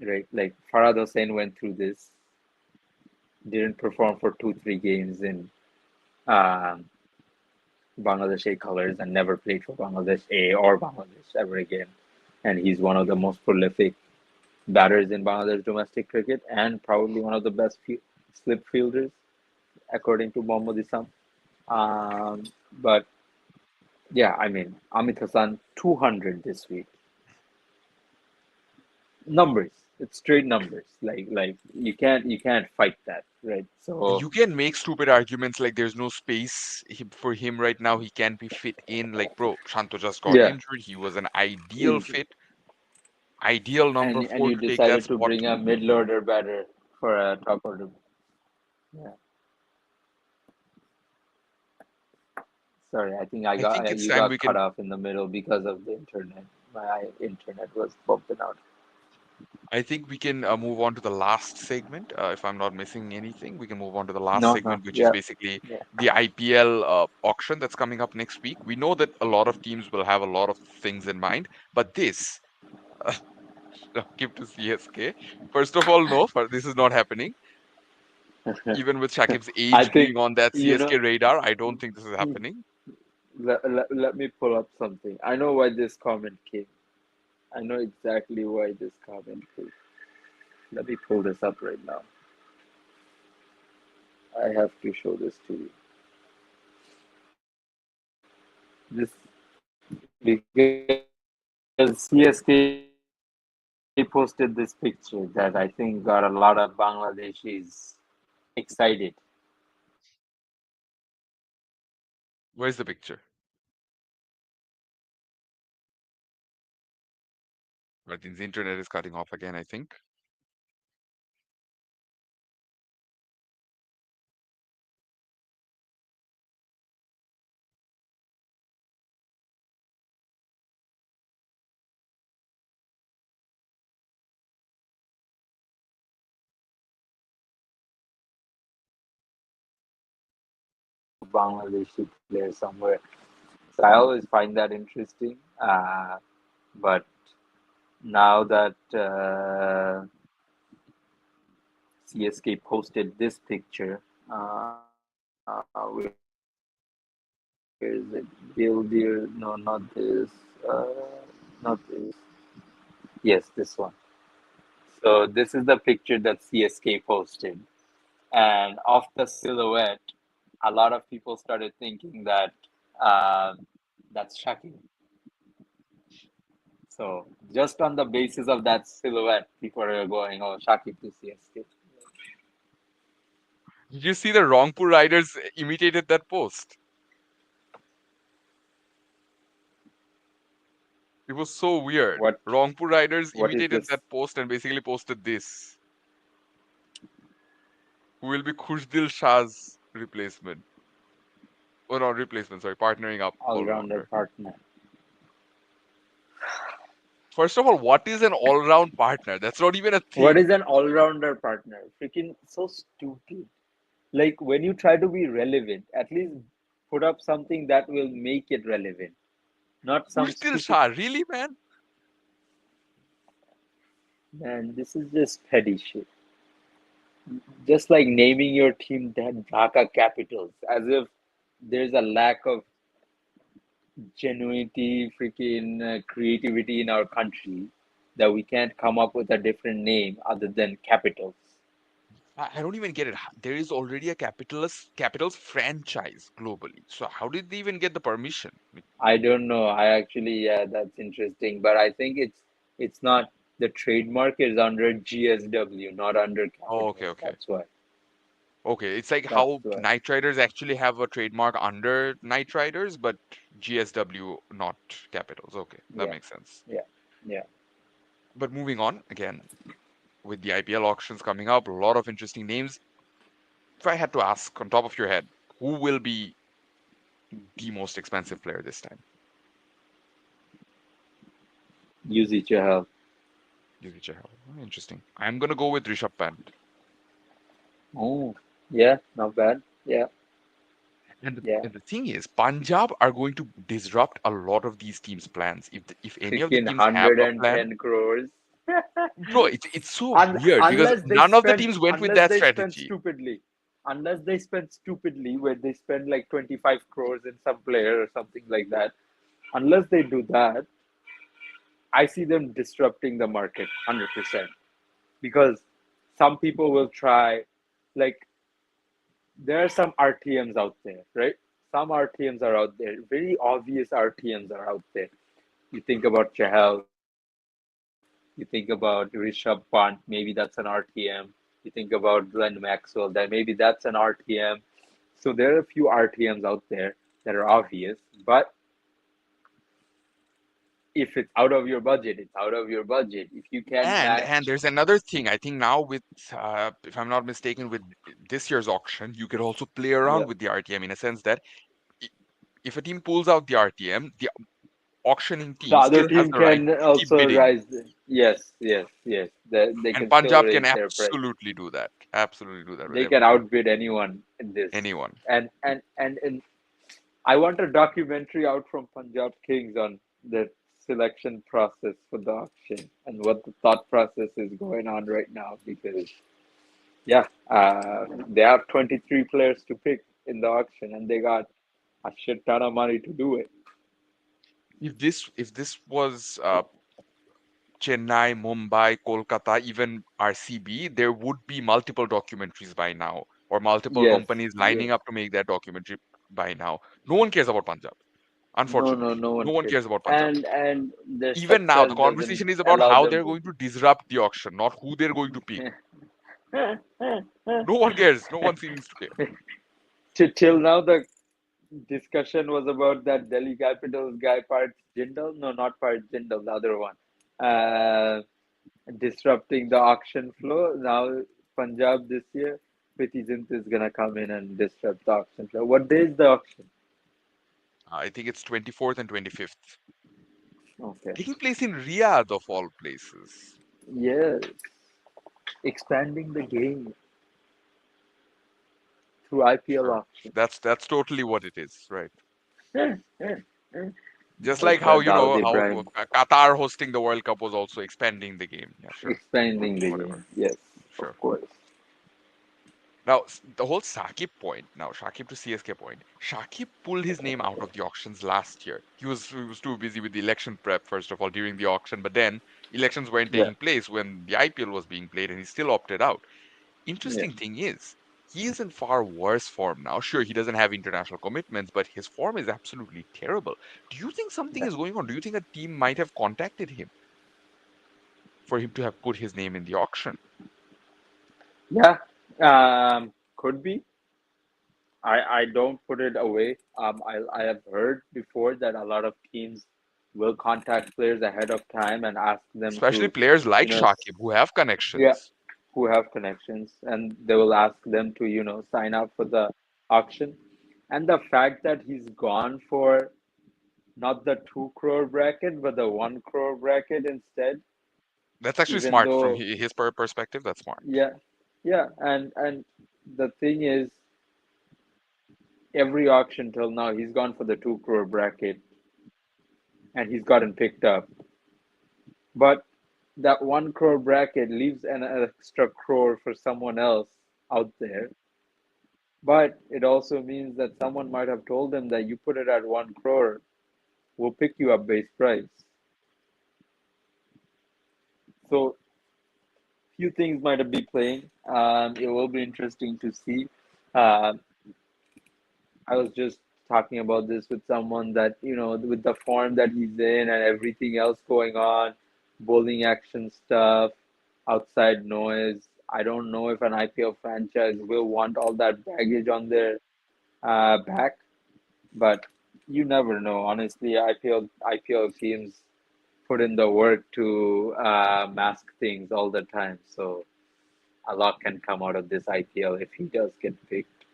right? Like Farhad Hossain went through this, didn't perform for 2, 3 games in um, Bangladesh colors and never played for Bangladesh A or Bangladesh ever again. And he's one of the most prolific batters in Bangladesh domestic cricket and probably one of the best slip fielders, according to Mohammad Isam. But yeah, I mean, Amit Hassan 200 this week. Numbers. It's straight numbers. Like you can't fight that, right? So You can make stupid arguments like there's no space for him right now. He can't be fit in. Like, bro, Shanto just got yeah, injured. He was an ideal easy. fit, ideal number And four you to take that decided to spot. bring a mid-order batter for a top order. Yeah. Sorry, I think I I think got it's you time got we cut can. off in the middle because of the internet. My internet was bumping out. I think we can move on to the last segment. If I'm not missing anything, we can move on to the last No, no, segment, which is yeah, basically yeah. the IPL auction that's coming up next week. We know that a lot of teams will have a lot of things in mind, but this, I'll give to CSK. First of all, no, this is not happening. Even with Shakib's I age think being on that you know. CSK radar, I don't think this is happening. Let me pull up something. I know why this comment came. I know exactly why this comment came. Let me pull this up right now. I have to show this to you. This because CSK posted this picture that I think got a lot of Bangladeshis excited. Where's the picture? I think the internet is cutting off again, I think. Bangladeshi player somewhere. So I always find that interesting. But now that CSK posted this picture, where is it? Bill Deer? No, not this. Not this. Yes, this one. So this is the picture that CSK posted, and of the silhouette, a lot of people started thinking that that's Shaki. So just on the basis of that silhouette, people are going, "Oh, Shaki to CSK." Did you see the Rangpur Riders imitated that post? It was so weird. What? Rangpur Riders What is imitated this? that post and basically posted this, who will be Khushdil Shah's replacement. Oh, not replacement, sorry, partnering up all All-rounder rounder. partner. First of all, what is an all round partner? That's not even a What thing. is an all-rounder partner? Freaking so stupid. Like when you try to be relevant, at least put up something that will make it relevant, not some Khushdil stupid. Shah, really, man? Man, this is just petty shit. Just like naming your team that Dhaka Capitals, as if there's a lack of genuinity, freaking creativity in our country that we can't come up with a different name other than Capitals. I don't even get it. There is already a Capitals franchise globally. So how did they even get the permission? Like, I don't know. I actually, yeah, that's interesting, but I think it's not the trademark is under GSW, not under oh, okay, Capitals. okay. That's why. Okay, it's like That's how why. Knight Riders actually have a trademark under Knight Riders, but GSW not Capitals. Okay, that Yeah, makes sense. yeah, yeah. But moving on again with the IPL auctions coming up, a lot of interesting names. If I had to ask on top of your head, who will be the most expensive player this time? Use it your help. Yuki Chahal. Interesting. I'm gonna go with Rishabh Pant. Oh, yeah, not bad. Yeah, yeah. And the thing is, Punjab are going to disrupt a lot of these teams' plans. If any of the Freaking teams have a plan, 110 crores. bro, it's so weird because none of the teams went with Unless that they spend strategy. stupidly. unless they spend stupidly, where they spend like 25 crores in some player or something like that, unless they do that, I see them disrupting the market 100%. Because some people will try, like, there are some RTMs out there, right? Some RTMs are out there. Very obvious RTMs are out there. You think about Chahal, you think about Rishabh Pant, maybe that's an RTM. You think about Glenn Maxwell, that maybe that's an RTM. So there are a few RTMs out there that are obvious, but if it's out of your budget, it's out of your budget. If you can't And match, there's another thing. I think now with, if I'm not mistaken, with this year's auction, you could also play yeah, around with the RTM in a sense that i- if a team pulls out the RTM, the auctioning the team other still has team the right can to keep also bidding. rise. Yes, yes, yes. They And can still Punjab can raise their price. absolutely do that. Absolutely do that with They can everyone. outbid anyone in this. Anyone. And I want a documentary out from Punjab Kings on the selection process for the auction and what the thought process is going on right now, because yeah, they have 23 players to pick in the auction and they got a shit ton of money to do it. If this was Chennai, Mumbai, Kolkata, even RCB, there would be multiple documentaries by now, or multiple Yes, companies yes. lining up to make that documentary by now. No one cares about Punjab, No, no, unfortunately. no No one one cares. cares about Punjab. And their Even now, the success doesn't conversation is about allow how them they're to going to disrupt the auction, not who they're going to pick. No one cares. No one seems to care. Till now, the discussion was about that Delhi Capitals guy, Parth Jindal. No, not Parth Jindal, the other one. Uh, Disrupting the auction flow. Now, Punjab this year, Priti Zinta is gonna come in and disrupt the auction flow. What day is the auction? I think it's 24th and 25th. Okay. Taking place in Riyadh, of all places. Yes, expanding the game through IPL Sure. auction. That's totally what it is, right? Just like Like how, Dawood how Ibrahim. Qatar hosting the World Cup was also expanding the game. Yeah, sure. Expanding the Whatever. game. Yes, of Sure. course. Now, the whole Shakib point, now Shakib to CSK point, Shakib pulled his name out of the auctions last year. He was too busy with the election prep, first of all, during the auction, but then elections weren't Yeah, taking place when the IPL was being played and he still opted out. yeah. Interesting thing is, he is in far worse form now. Sure, he doesn't have international commitments, but his form is absolutely terrible. Do you think something is going on? Do you think a team might have contacted him for him to have put his name in the auction? Yeah, could be. I don't put it away. I have heard before that a lot of teams will contact players ahead of time and ask them Especially to, players you like know, Shakib who have yeah, connections. who have connections, and they will ask them to, sign up for the auction. And the fact that he's gone for not the 2 crore bracket, but the 1 crore bracket instead, That's actually even smart from though, his perspective. That's smart. yeah, yeah, and the thing is, every auction till now, he's gone for the 2 crore bracket and he's gotten picked up. But that 1 crore bracket leaves an extra crore for someone else out there. But it also means that someone might have told them that you put it at 1 crore, we'll pick you up base price. So few things might be playing. It will be interesting to see. Uh, I was just talking about this with someone that, with the form that he's in and everything else going on, bowling action stuff, outside noise. I don't know if an IPL franchise will want all that baggage on their back, but you never know. Honestly, IPL teams put in the work to mask things all the time. So a lot can come out of this IPL if he does get picked.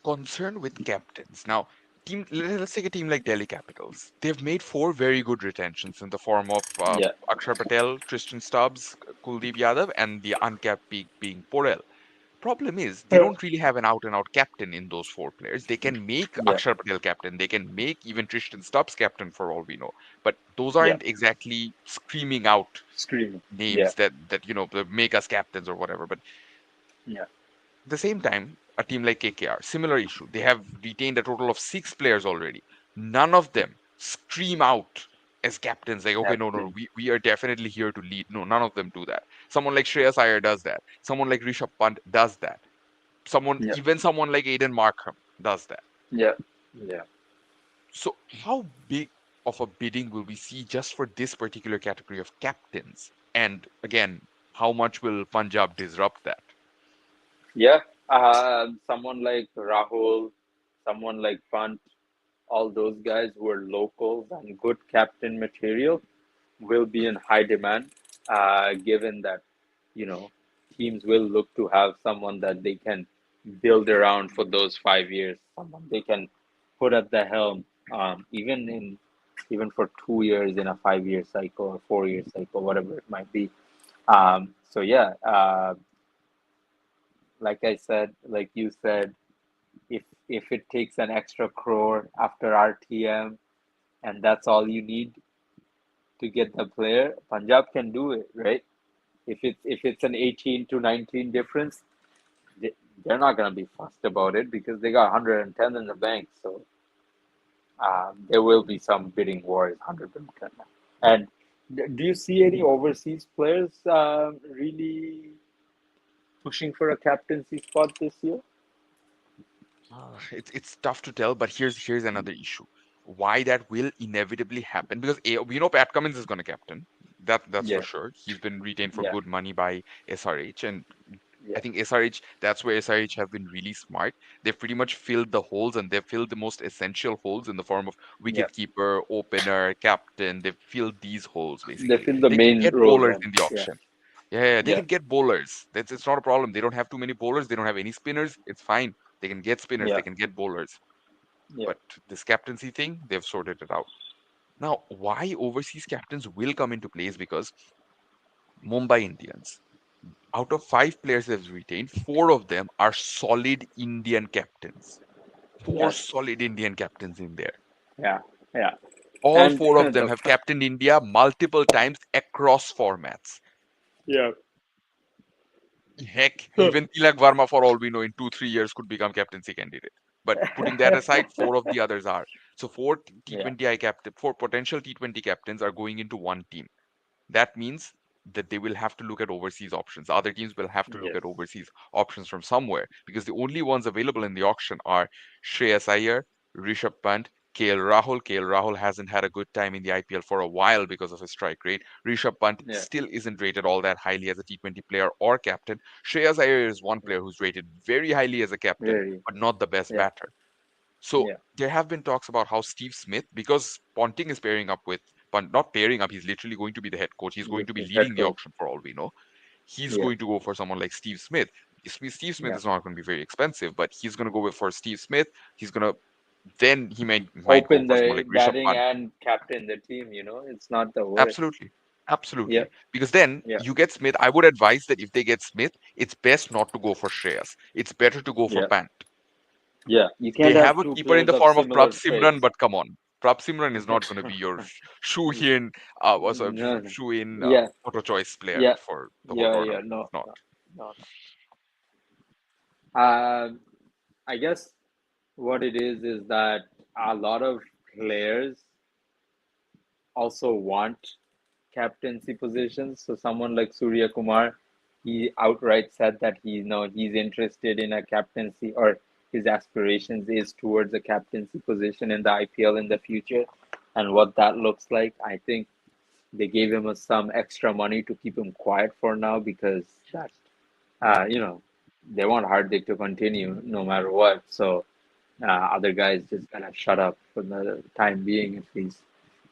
Concerned with captains. Now, let's take a team like Delhi Capitals. They've made four very good retentions in the form of Yeah, Akshar Patel, Tristan Stubbs, Kuldeep Yadav, and the uncapped peak being Porel. Problem is, they don't really have an out and out captain in those four players. They can make yeah, Akshar Patel captain, they can make even Tristan Stubbs captain for all we know. But those yeah. aren't exactly screaming out Screaming. Yeah, names that make us captains or whatever. But yeah. the same time, a team like KKR, similar issue. They have retained a total of 6 players already. None of them scream out as captains, like, okay, no, no, Captain. we are definitely here to lead. No, none of them do that. Someone like Shreyas Iyer does that. Someone like Rishabh Pant does that. Yeah. Even someone like Aiden Markham does that. Yeah. Yeah. So, how big of a bidding will we see just for this particular category of captains? And again, how much will Punjab disrupt that? Yeah. Someone like Rahul, someone like Pant, all those guys who are locals and good captain material will be in high demand, given that, you know, teams will look to have someone that they can build around for those 5 years, someone they can put at the helm, even for 2 years in a 5 year cycle or 4 year cycle, whatever it might be. So yeah, like I said, like you said, if it takes an extra crore after RTM and that's all you need to get the player, Punjab can do it, right? If it's an 18 to 19 difference, they, they're not gonna be fussed about it because they got 110 in the bank. So there will be some bidding wars, 110. And do you see any overseas players really pushing for a captaincy spot this year? It's tough to tell, but here's another issue. Why that will inevitably happen? Because we know Pat Cummins is going to captain. That's for Yeah, sure. He's been retained for yeah, good money by SRH, and I yeah, think SRH. That's where SRH have been really smart. They've pretty much filled the holes, and they've filled the most essential holes in the form of yeah. wicketkeeper, opener, captain. They've filled these holes They basically. fill the They can main get roles, bowlers and in the yeah, auction. Yeah, they yeah, can get bowlers. That's It's not a problem. They don't have too many bowlers. They don't have any spinners. It's fine. They can get spinners. yeah, They can get bowlers. yeah, But this captaincy thing, they've sorted it out. Now, why overseas captains will come into place because Mumbai Indians, out of 5 players they've retained, 4 of them are solid Indian captains. Four yes, solid Indian captains in there. yeah, yeah. All And 4 of them have captained India multiple times across formats. yeah. Heck, even Tilak Varma, for all we know, in 2, 3 years could become captaincy candidate. But putting that aside, 4 of the others are. So four Yeah, T20I captain, 4 potential T20 captains are going into one team. That means that they will have to look at overseas options. Other teams will have to look yes, at overseas options from somewhere because the only ones available in the auction are Shreyas Iyer, Rishabh Pant, KL Rahul. KL Rahul hasn't had a good time in the IPL for a while because of his strike rate. Rishabh Pant yeah, still isn't rated all that highly as a T20 player or captain. Shreyas Iyer is one yeah. player who's rated very highly as a captain, Very, but not the best yeah, batter. So yeah. there have been talks about how Steve Smith, because Ponting is pairing up with, but not pairing up, he's literally going to be the head coach. He's going With to be the head leading the coach. auction for all we know. He's Yeah, going to go for someone like Steve Smith. Steve Smith yeah. is not going to be very expensive, but he's going to go with for Steve Smith. He's going to then he might go Open for someone the like Rishabh batting Pant. and captain the team. It's not the worst. Absolutely. Yeah, Absolutely. Because then yeah, you get Smith. I would advise that if they get Smith, it's best not to go for Shreyas. It's better to go for yeah, Pant. yeah. You They can't have have a two keeper in players the of form of Prab similar Simran, traits. but come on. Prab Simran is not going to be your shoe-in, No, no. shoe-in Yeah, auto choice player yeah, for the whole yeah, yeah. tournament. No, It's not. no, no, no. I guess what it is that a lot of players also want captaincy positions. So someone like Surya Kumar, he outright said that he's interested in a captaincy, or his aspirations is towards a captaincy position in the IPL in the future, and what that looks like. I think they gave him some extra money to keep him quiet for now because that uh, you know they want Hardik to continue no matter what. So other guys just kind of shut up for the time being, at least.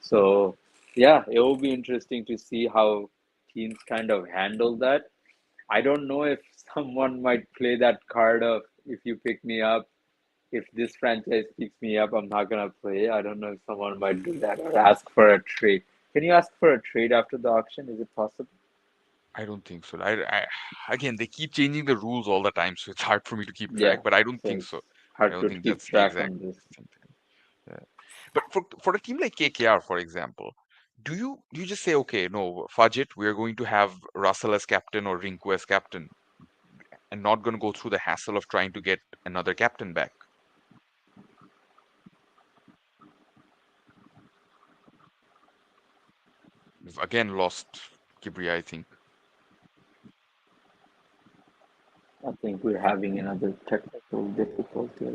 So, yeah, it will be interesting to see how teams kind of handle that. I don't know if someone might play that card of if you pick me up, if this franchise picks me up, I'm not gonna play. I don't know if someone might do that or ask for a trade. Can you ask for a trade after the auction? Is it possible? I don't think so. Again, they keep changing the rules all the time, so it's hard for me to keep Yeah, track. But I don't so think it's so. I hard don't to think keep that's the track exact on this. thing. Yeah. But for a team like KKR, for example, do you just say, okay, no, fudge it, we're going to have Russell as captain or Rinku as captain? and not going to go through the hassle of trying to get another captain back. We've again lost Kibria, I think. I think we're having another technical difficulty.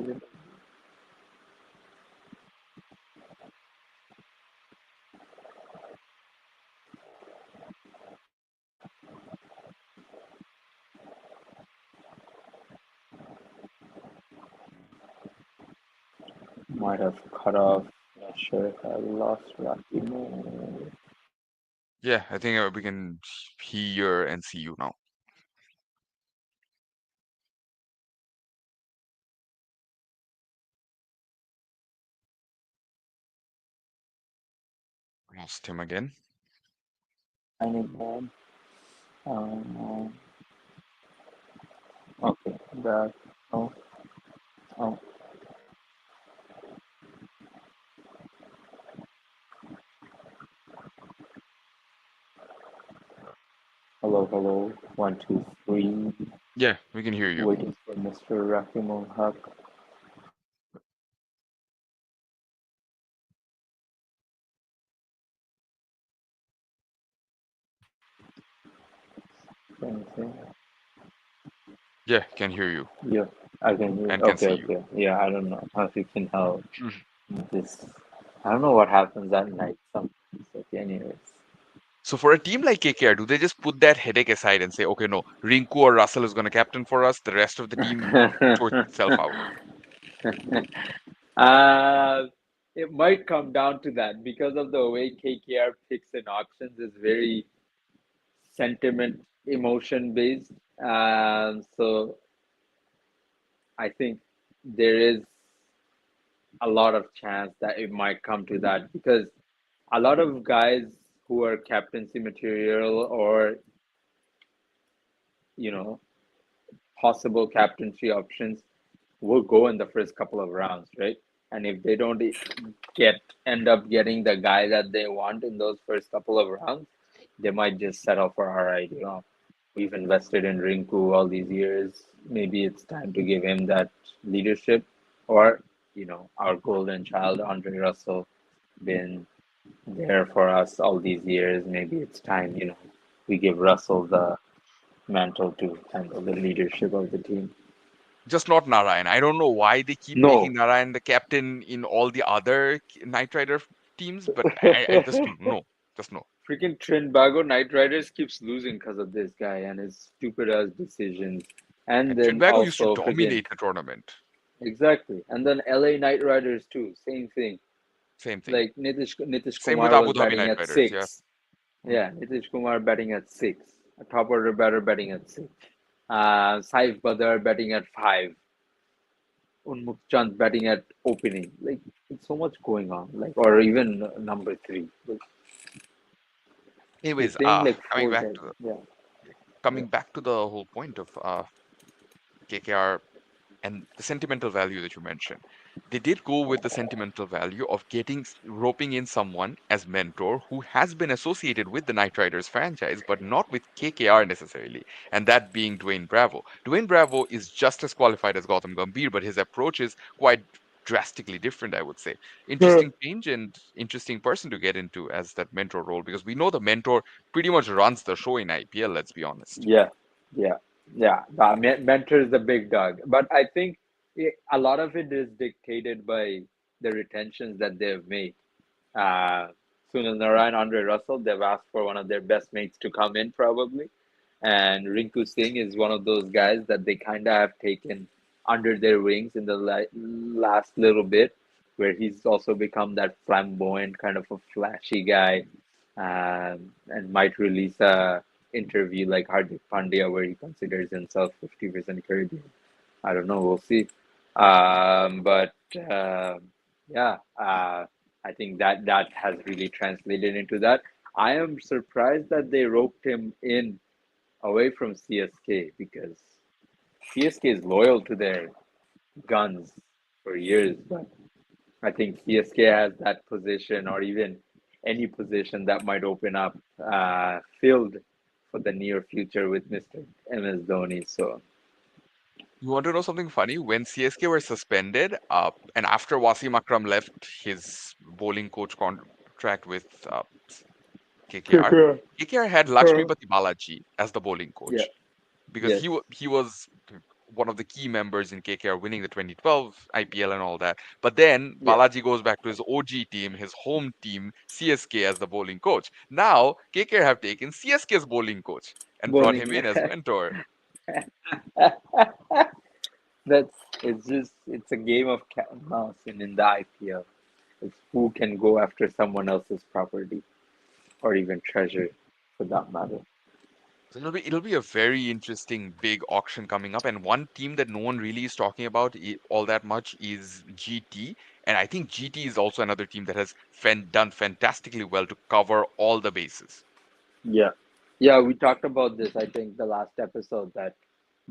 Might have cut off. Not sure if I lost Rakimo. Yeah, I think we can hear and see you now. Lost him again. Anyone? Um, okay, that. Oh, oh. Hello, hello. One, two, three. Yeah, we can hear you. Waiting for Mr. Rakimo Huck. Anything? Yeah, can hear you Yeah, I can hear. and can Okay, see you. okay. Yeah, I don't know if you can help Mhm. this. I don't know what happens at night sometimes. Okay, anyways. So for a team like KKR, do they just put that headache aside and say, okay, no, Rinku or Russell is going to captain for us. The rest of the team sort itself out. uh, it might come down to that because of the way KKR picks and auctions is very sentiment, emotion based. So I think there is a lot of chance that it might come to that because a lot of guys who are captaincy material or you know possible captaincy options will go in the first couple of rounds, right? And if they don't get end up getting the guy that they want in those first couple of rounds, they might just settle for all right, we've invested in Rinku all these years. Maybe it's time to give him that leadership, or our golden child Andre Russell been there for us all these years. Maybe it's time, we give Russell the mantle to handle the leadership of the team. Just not Narayan. I don't know why they keep making No. Narayan the captain in all the other Knight Rider teams, but I just don't know. Just no. Freaking Trinbago Knight Riders keeps losing because of this guy and his stupid ass decisions. And And then Trinbago used to also freaking dominate the tournament. exactly. And then LA Knight Riders too, same thing. Same thing. Like Nitish Same with Kumar was Abu Dhabi batting Knight at Riders. Yeah. six. Mm. Yeah, Nitish Kumar batting at six. A top order batter batting at six. Saif Badar batting at five. Unmukt Chand batting at opening. Like it's so much going on. Like or even number three. Like, he's Anyways, playing like coming four back guys. to the Yeah. Yeah. whole point of KKR and the sentimental value that you mentioned. They did go with the sentimental value of roping in someone as mentor who has been associated with the Knight Riders franchise, but not with KKR necessarily, and that being Dwayne Bravo. Dwayne Bravo is just as qualified as Gautam Gambhir, but his approach is quite drastically different, I would say. Interesting change and interesting person to get into as that mentor role because we know the mentor pretty much runs the show in IPL, let's be honest. Yeah, yeah, yeah. Mentor is the big dog, but I think a lot of it is dictated by the retentions that they've made. Uh, Sunil Narayan, Andre Russell, they've asked for one of their best mates to come in probably, and Rinku Singh is one of those guys that they kind of have taken under their wings in the last little bit, where he's also become that flamboyant kind of a flashy guy, and might release a interview like Hardik Pandya where he considers himself 50% Caribbean. I don't know. We'll see. But yeah, I think that has really translated into that. I am surprised that they roped him in away from CSK because CSK is loyal to their guns for years. But I think CSK has that position or even any position that might open up filled for the near future with Mr. MS Dhoni. So You want to know something funny? When CSK were suspended, and after Wasim Akram left his bowling coach contract with KKR, Kicker. KKR had Lakshmipati Balaji as the bowling Yeah. coach because Yes. he was one of the key members in KKR winning the 2012 IPL and all that. But then Yeah. Balaji goes back to his OG team, his home team, CSK as the bowling coach. Now KKR have taken CSK's bowling coach and brought him Bowling. in as mentor. That's it's a game of cat and mouse in the IPL. It's who can go after someone else's property or even treasure for that matter. So it'll be a very interesting big auction coming up, and one team that no one really is talking about all that much is GT, and I think GT is also another team that has done fantastically well to cover all the bases. Yeah. Yeah, we talked about this, I think, the last episode that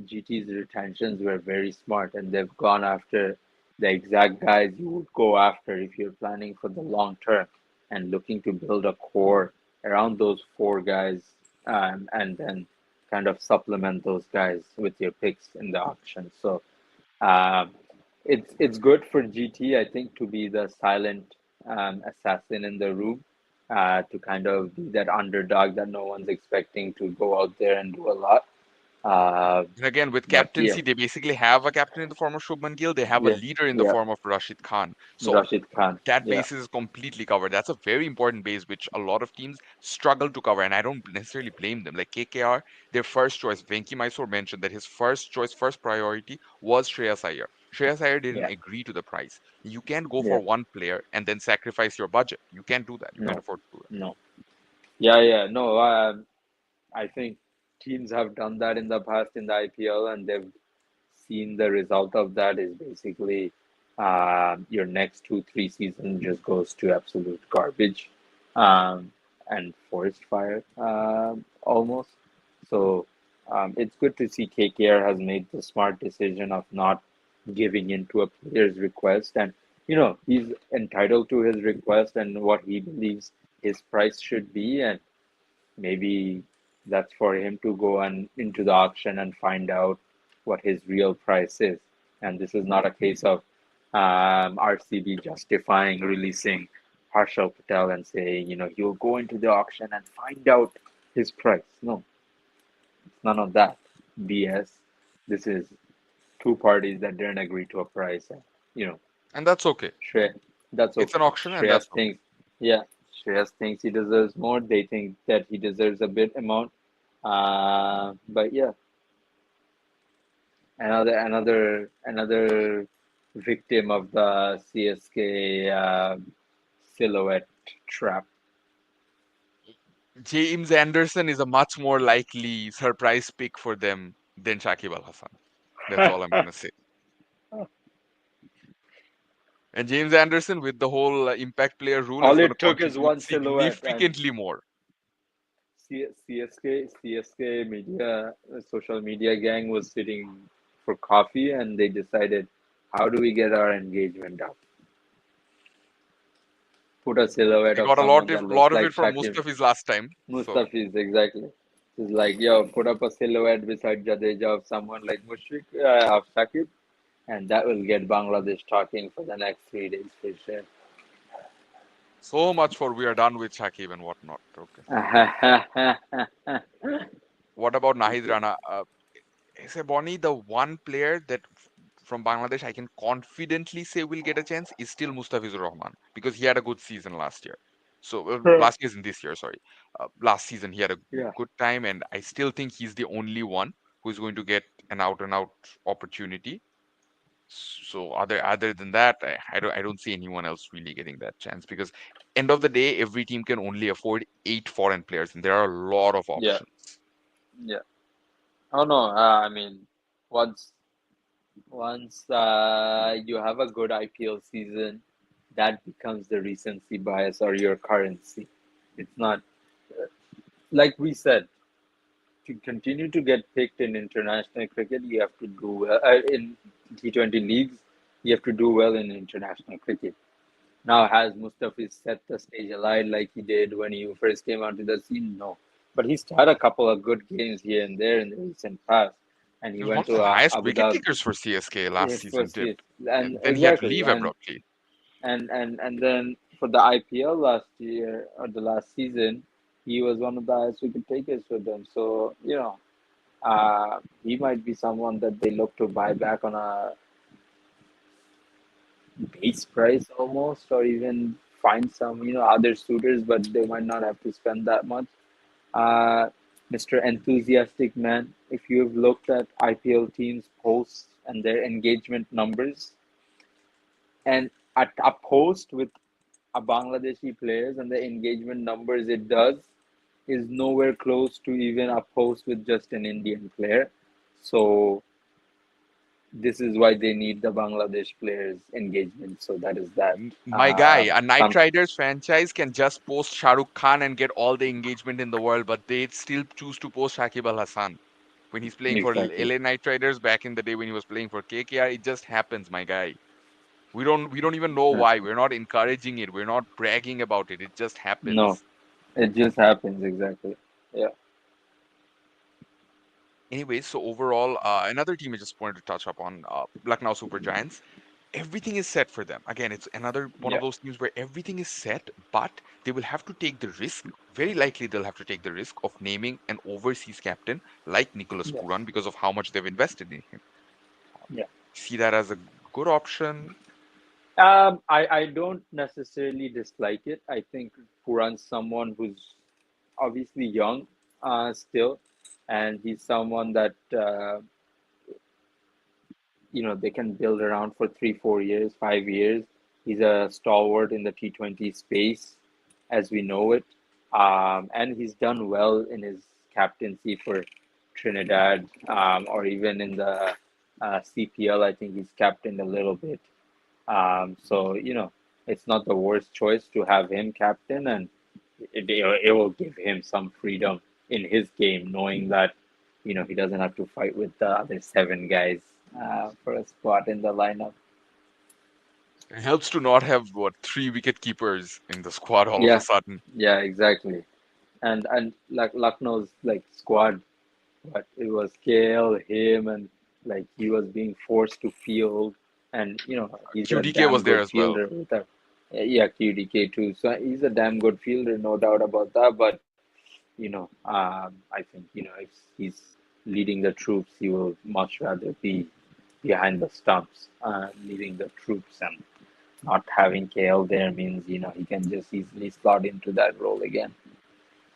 GT's retentions were very smart and they've gone after the exact guys you would go after if you're planning for the long term and looking to build a core around those four guys, and then kind of supplement those guys with your picks in the auction. So um, it's good for GT, I think, to be the silent assassin in the room, to kind of be that underdog that no one's expecting to go out there and do a lot. Uh, And again, with but yeah, captaincy, they basically have a captain in the form of Shubman Gill. They have a yeah, leader in the yeah, form of Rashid Khan. So Rashid Khan, that yeah, base is completely covered. That's a very important base, which a lot of teams struggle to cover, and I don't necessarily blame them. Like KKR, their first choice, Venki Mysore mentioned that his first choice, first priority was Shreyas Iyer. Shreyas Iyer didn't yeah, agree to the price. You can't go yeah. for one player and then sacrifice your budget. You can't do that. You can't No, afford to do no, yeah, yeah, no. I think teams have done that in the past in the IPL, and they've seen the result of that is basically your next 2 3 seasons just goes to absolute garbage, and forest fire, almost. So it's good to see KKR has made the smart decision of not giving in to a player's request, and he's entitled to his request and what he believes his price should be, and maybe that's for him to go and into the auction and find out what his real price is. And this is not a case of RCB justifying releasing Harshal Patel and saying, he'll go into the auction and find out his price. No, it's none of that BS. This is two parties that didn't agree to a price. And, you know, that. And that's okay. Shrey, that's It's an okay. auction, and Shreyas that's okay. thinks, yeah, Shreyas thinks he deserves more. They think that he deserves a bit amount. But yeah, another victim of the CSK silhouette trap. James Anderson is a much more likely surprise pick for them than Shakib Al Hasan. That's all I'm gonna say. And James Anderson, with the whole impact player rule, is All going to it took is contribute one silhouette, and significantly more. CSK media, social media gang was sitting for coffee, and they decided, how do we get our engagement up? Put a silhouette They of got a someone that looks lot of like it from Shakib. Mustafiz last time. So Mustafiz, exactly. It's like, yo, put up a silhouette beside Jadeja of someone like Mushfiq, of Shakib, and that will get Bangladesh talking for the next 3 days for sure. so much for we are done with Shakib and whatnot. Okay. What about Nahid Rana? Is Bonnie the one player that from Bangladesh I can confidently say will get a chance is still Mustafizur Rahman because he had a good season last year. So last season, this year, sorry, last season he had a Yeah, good time, and I still think he's the only one who's going to get an out and out opportunity. So other than that, I don't see anyone else really getting that chance because end of the day, every team can only afford 8 foreign players, and there are a lot of yeah, options. yeah. Oh no, I mean, once once you have a good IPL season, that becomes the recency bias or your currency. It's not like we said. To continue to get picked in international cricket, you have to do well in T20 leagues. You have to do well in international cricket. Now, has Mustafi set the stage alight like he did when he first came onto the scene? No, but he's had a couple of good games here and there in the recent past. and he He was went one of the to highest Abu wicket Dhabi. takers for CSK last season, First did. year, and And then he had to exactly, leave abruptly. and then for the IPL last year or the last season, he was one of the highest wicket takers for them. So he might be someone that they look to buy back on a base price almost, or even find some other suitors, but they might not have to spend that much. Uh, Mr. Enthusiastic Man, if you've looked at IPL teams' posts and their engagement numbers, and a post with a Bangladeshi players and the engagement numbers it does is nowhere close to even a post with just an Indian player. So this is why they need the Bangladesh players engagement. So that is that. My guy, a Knight Some Riders franchise can just post Shah Rukh Khan and get all the engagement in the world, but they still choose to post Shakib Al Hasan. When he's playing for exactly. LA Knight Riders back in the day when he was playing for KKR, it just happens, my guy. We don't even know Uh, why. We're not encouraging it. We're not bragging about it. It just no, happens. it just happens exactly. Yeah. Anyway, so overall, another team I just wanted to touch up on, Lucknow Super Giants. Everything is set for them. Again, it's another one of Yeah. those teams where everything is set, but they will have to take the risk. Very likely, they'll have to take the risk of naming an overseas captain like Nicholas Yes. Puran because of how much they've invested in him. Yeah. See that as a good option. I don't necessarily dislike it. I think Puran's someone who's obviously young, still, and he's someone that they can build around for 3 4 years, 5 years. He's a stalwart in the T20 space as we know it, and he's done well in his captaincy for Trinidad, or even in the CPL. I think he's captained a little bit. So it's not the worst choice to have him captain, and it will give him some freedom in his game, knowing that he doesn't have to fight with the other seven guys for a spot in the lineup. It helps to not have what three wicket keepers in the squad all of a Yeah, sudden. yeah, exactly. And like Lucknow's like squad, but it was KL, him, and like he was being forced to field, and he's a QDK damn was there good as well. fielder with a yeah, QDK too. So he's a damn good fielder, no doubt about that. But I think if he's leading the troops, he will much rather be behind the stumps, leading the troops, and not having KL there means he can just easily slot into that role again.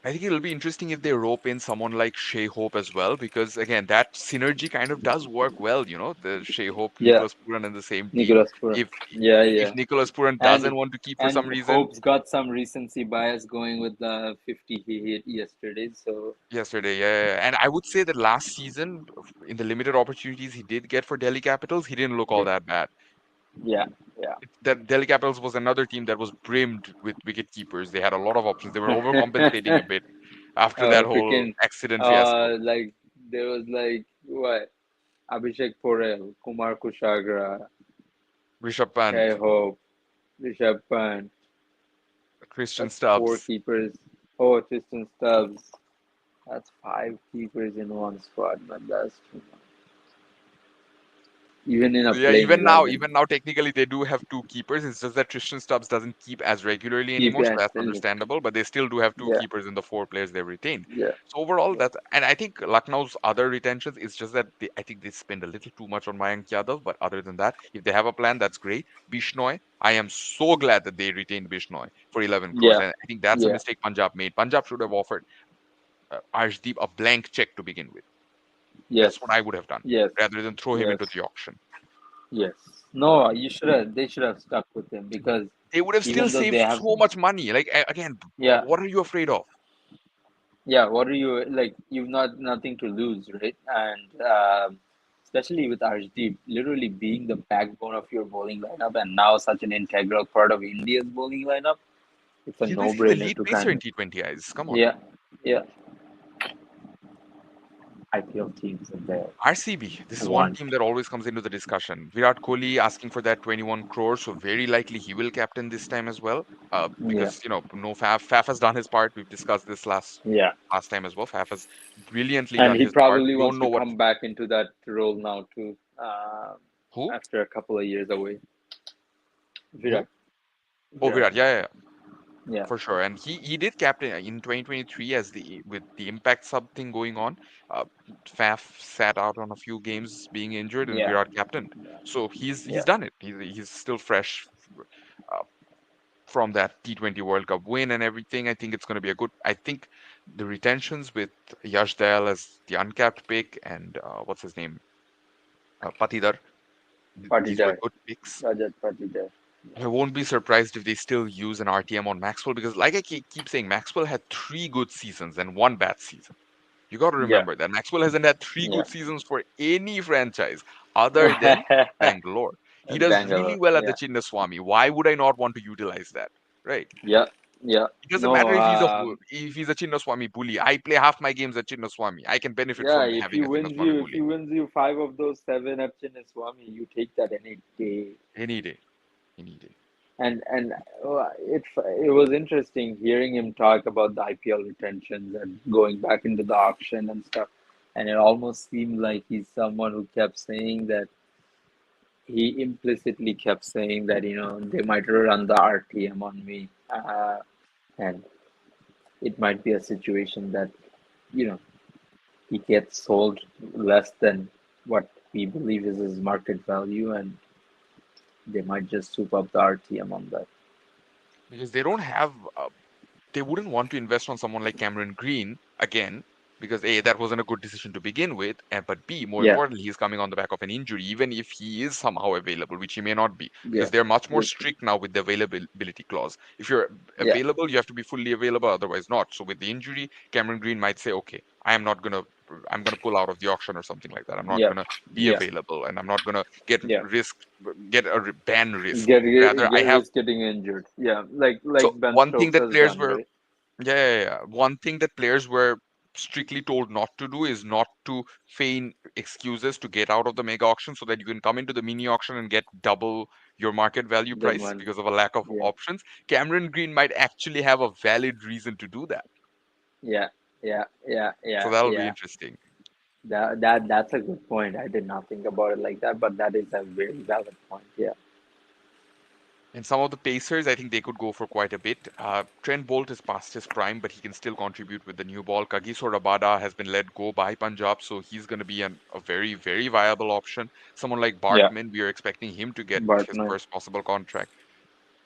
I think it'll be interesting if they rope in someone like Shea Hope as well, because again, that synergy kind of does work well. The Shea Hope, Yeah, Nicholas Puran in the same team. Nicholas Puran. If Yeah, if yeah. Nicholas Puran doesn't And want to keep for some and reason, Hope's got some recency bias going with the 50 he hit yesterday. So yesterday, yeah. And I would say that last season, in the limited opportunities he did get for Delhi Capitals, he didn't look all yeah, that bad. yeah, yeah. That Delhi Capitals was another team that was brimmed with wicket keepers. They had a lot of options. They were overcompensating a bit after that whole Freaking, accident fiasco. like there was like what Abhishek Porel, Kumar Kushagra, Rishabh Pant, Shai Hope, Rishabh Pant. Christian That's four Stubbs. keepers. Oh, Tristan Stubbs. That's five keepers in one squad, man. That's too much. Even in a So yeah, playing even 11, now, technically they do have two keepers. It's just that Tristan Stubbs doesn't keep as regularly keep anymore, so it. that's understandable. But they still do have two Yeah, keepers in the four players they've retained. yeah, So overall, yeah. that's and I think Lucknow's other retentions is just that I think they spend a little too much on Mayank Yadav. But other than that, if they have a plan, that's great. Bishnoi, I am so glad that they retained Bishnoi for 11 crores, Yeah, and I think that's a yeah, mistake Punjab made. Punjab should have offered Arshdeep a blank check to begin with. yes, That's what I would have done yes, rather than throw him yes, into the auction. yes. No, you should have. They should have stuck with him because They would have still even though they saved have, so much money. Like again, yeah, what are you afraid of? yeah. What are you like? You've not nothing to lose, right? And especially with Arshdeep, literally being the backbone of your bowling lineup, and now such an integral part of India's bowling lineup, it's a He's basically the no-brainer lead to pacer kind in of, T20 eyes. Come on. yeah, yeah, IPL teams in the RCB, this is one one. team that always comes into the discussion. Virat Kohli asking for that 21 crores, so very likely he will captain this time as well. Yeah, Because no Faf. Faf has done his part. We've discussed this yeah. last time as well. Faf has brilliantly And done he his part. probably We wants don't to know what come back into that role now too, who after a couple of years away. who. Virat, Oh, Virat. Virat, yeah, Yeah, for sure. And he did captain in 2023 as the with the impact sub thing going on. Uh, Faf sat out on a few games being injured, and yeah, Virat captained. So he's yeah. done it. He's still fresh uh, from that T20 World Cup win and everything. I think it's going to be a good. I think the retentions with Yash Dayal as the uncapped pick and what's his name, Patidar. These were Patidar, good picks. Rajat Patidar. I won't be surprised if they still use an RTM on Maxwell because, like I keep saying, Maxwell had three good seasons and one bad season. You got to Yeah, remember that Maxwell hasn't had three yeah. good seasons for any franchise other than Bangalore. He does really Bangalore. well at the Yeah, Chinnaswamy. Why would I not want to utilize that? Right? yeah, yeah. It doesn't No, matter if he's a Chinnaswamy bully. I play half my games at Chinnaswamy. I can benefit yeah. from having a Chinnaswamy If he bully wins you 5 of those 7 at Chinnaswamy, you take that any day. any day, any day. And it was interesting hearing him talk about the IPL retentions and going back into the auction and stuff. And it almost seemed like he's someone who kept saying that he implicitly kept saying that they might run the RTM on me, and it might be a situation that you know he gets sold less than what we believe is his market value, and they might just soup up the RTM on that. Because they don't have they wouldn't want to invest on someone like Cameron Green again because A, that wasn't a good decision to begin with, and but B, more Yeah, importantly, he's coming on the back of an injury, even if he is somehow available, which he may not be, because yeah, they're much more which strict now with the availability clause. If you're yeah, available, you have to be fully available, otherwise not. So with the injury, Cameron Green might say, okay, I'm gonna pull out of the auction or something like that. I'm not yeah, gonna be yeah, available, and I'm not gonna get yeah. risk get a ban risk. Rather, Get I have risk getting injured. Yeah, so like Ben one thing Stokes that has players done, were right? one thing that players were strictly told not to do is not to feign excuses to get out of the mega auction so that you can come into the mini auction and get double your market value The price money. because of a lack of Yeah, options. Cameron Green might actually have a valid reason to do that. yeah, yeah, yeah, So yeah, that'll be yeah. interesting. That's a good point. I did not think about it like that, but that is a very valid point. Yeah, And some of the Pacers, I think they could go for quite a bit. Trent Bolt is past his prime, but he can still contribute with the new ball. Kagiso Rabada has been let go by Punjab, so he's going to be a very, very viable option. Someone like yeah, Bartman, we are expecting him to get his Bartman. first possible contract.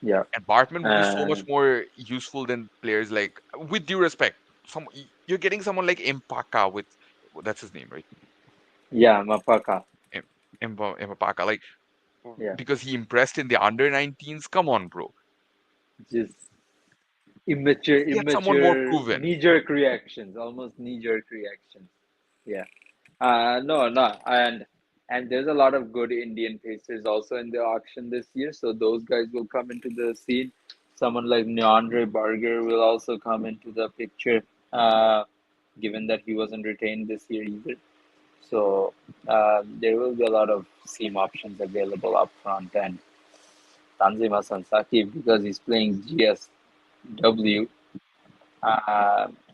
Yeah, And Bartman would be so much and more useful than players like, with due respect, you're getting someone like Mpaka with, that's his name, right? yeah, Mapaka. M- Mpaka, like, Yeah, because he impressed in the under 19s. Come on, bro. just Get someone more proven. knee-jerk reactions, almost knee-jerk reactions. Yeah. No, no, and there's a lot of good Indian pacers also in the auction this year, so those guys will come into the scene. Someone like Neandre Barger will also come into the picture, given that he wasn't retained this year either. So there will be a lot of seam options available up front, and Tanzim Hassan Saqib, because he's playing GSW,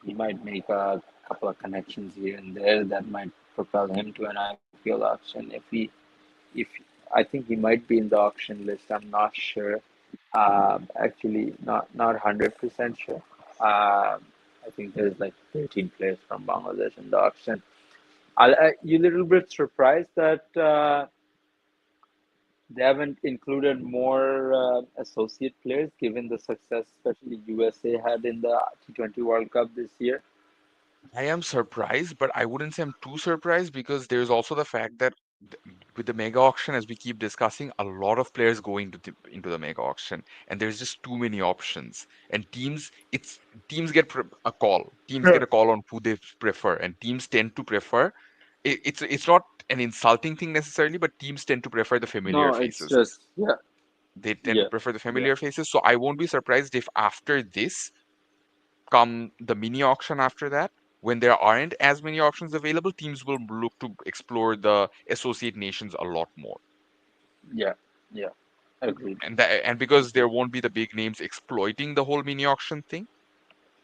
he might make a couple of connections here and there that might propel him to an IPL auction. If I think he might be in the auction list, I'm not sure. Actually, not 100% sure. I think there's like 13 players from Bangladesh in the auction. You a little bit surprised that they haven't included more associate players, given the success, especially USA had in the T20 World Cup this year. I am surprised, but I wouldn't say I'm too surprised because there's also the fact that with the mega auction, as we keep discussing, a lot of players go into the mega auction, and there's just too many options. And teams get a call. Teams get a call on who they prefer, and teams tend to prefer. It's not an insulting thing necessarily, but teams tend to prefer the familiar No, it's faces. just yeah, They tend to yeah, prefer the yeah, familiar faces. So I won't be surprised if after this come the mini auction after that. when there aren't as many options available, teams will look to explore the associate nations a lot more. Yeah, yeah, agreed. And because there Agreed. won't be the big names exploiting the whole mini auction thing,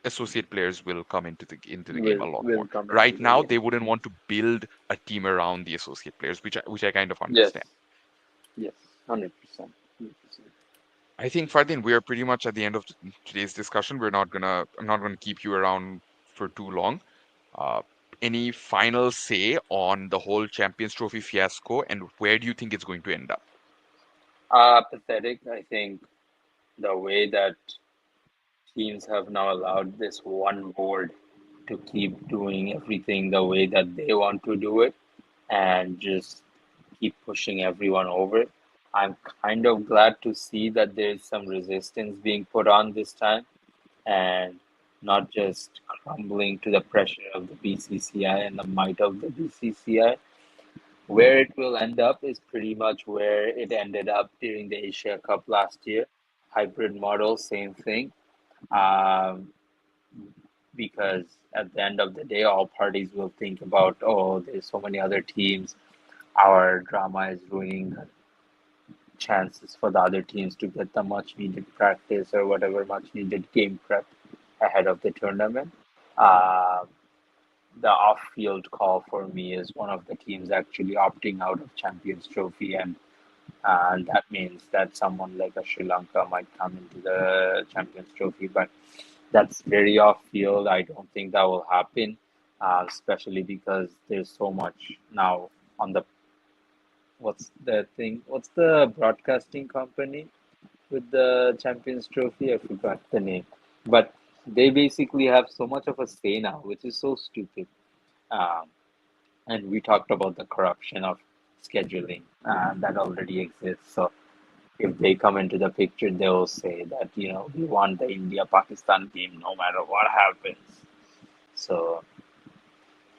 associate players will come into the game a lot more. Will come into Right the now, game. they wouldn't want to build a team around the associate players, which I kind of Yes, understand. yes, 100%. 100%. I think Fardin, we are pretty much at the end of today's discussion. I'm not gonna keep you around for too long. Uh, any final say on the whole Champions Trophy fiasco, and where do you think it's going to end up? Pathetic. I think the way that teams have now allowed this one board to keep doing everything the way that they want to do it and just keep pushing everyone over. I'm kind of glad to see that there's some resistance being put on this time and not just crumbling to the pressure of the BCCI and the might of the BCCI. Where it will end up is pretty much where it ended up during the Asia Cup last year. Hybrid model, same thing. Um, because at the end of the day, all parties will think about, oh, there's so many other teams. Our drama is ruining the chances for the other teams to get the much needed practice or whatever much needed game prep ahead of the tournament. Uh, the off field call for me is one of the teams actually opting out of Champions Trophy, and that means that someone like a Sri Lanka might come into the Champions Trophy, but that's very off field. I don't think that will happen, especially because there's so much now on the what's the thing? What's the broadcasting company with the Champions Trophy? I forgot the name, but they basically have so much of a say now, which is so stupid. Um, and we talked about the corruption of scheduling that already exists. So if they come into the picture, they will say that we want the India Pakistan game no matter what happens. So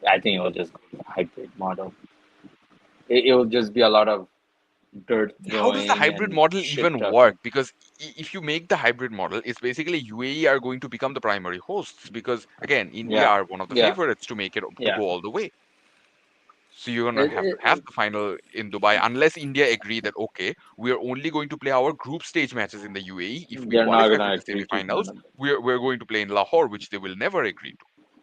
I think it will just go to the hybrid model. It will just be a lot of dirt How does the throwing hybrid and model shit even work? talking. Because if you make the hybrid model, it's basically UAE are going to become the primary hosts because again, India Yeah, are one of the yeah, favorites to make it to yeah. go all the way. So you're gonna It, have to it, have it, the final in Dubai unless India agree that okay, we are only going to play our group stage matches in the UAE. If we they're not qualify for gonna the agree to semifinals, none of it, we're going to play in Lahore, which they will never agree to.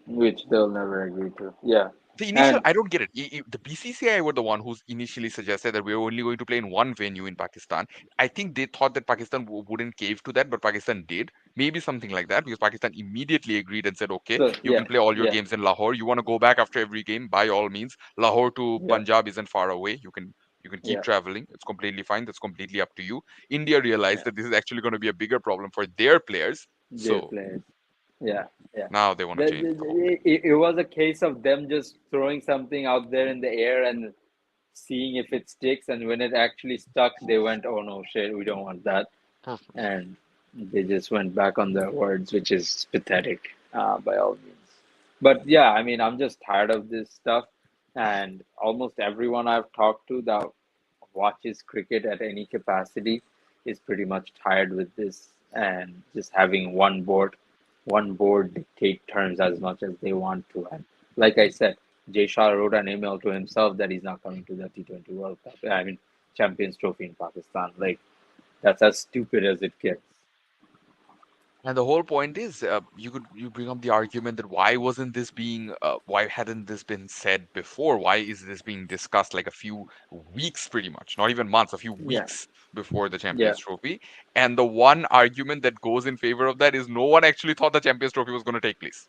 which they'll never agree to. Yeah, The initial, and I don't get it. The BCCI were the one who's initially suggested that we were only going to play in one venue in Pakistan. I think they thought that Pakistan wouldn't cave to that, but Pakistan did. Maybe something like that because Pakistan immediately agreed and said, okay, so you yeah, can play all your yeah, games in Lahore. You want to go back after every game, by all means. Lahore to yeah, Punjab isn't far away. You can keep yeah, traveling. It's completely fine. That's completely up to you. India realized yeah. that this is actually going to be a bigger problem for their players, Their so players. Yeah, yeah. now they want to change the whole thing. It was a case of them just throwing something out there in the air and seeing if it sticks. And when it actually stuck, they went, "Oh no, shit, we don't want that," and they just went back on their words, which is pathetic, by all means. But yeah, I mean, I'm just tired of this stuff, and almost everyone I've talked to that watches cricket at any capacity is pretty much tired with this and just having one board dictate terms as much as they want to. And like I said, Jay Shah wrote an email to himself that he's not coming to the T20 World Cup. I mean, Champions Trophy in Pakistan. Like, that's as stupid as it gets. And the whole point is, you bring up the argument that why hadn't this been said before? Why is this being discussed like a few weeks, pretty much, not even months, a few Yeah, weeks before the yeah, Champions Trophy? And the one argument that goes in favor of that is no one actually thought the Champions Trophy was going to take place.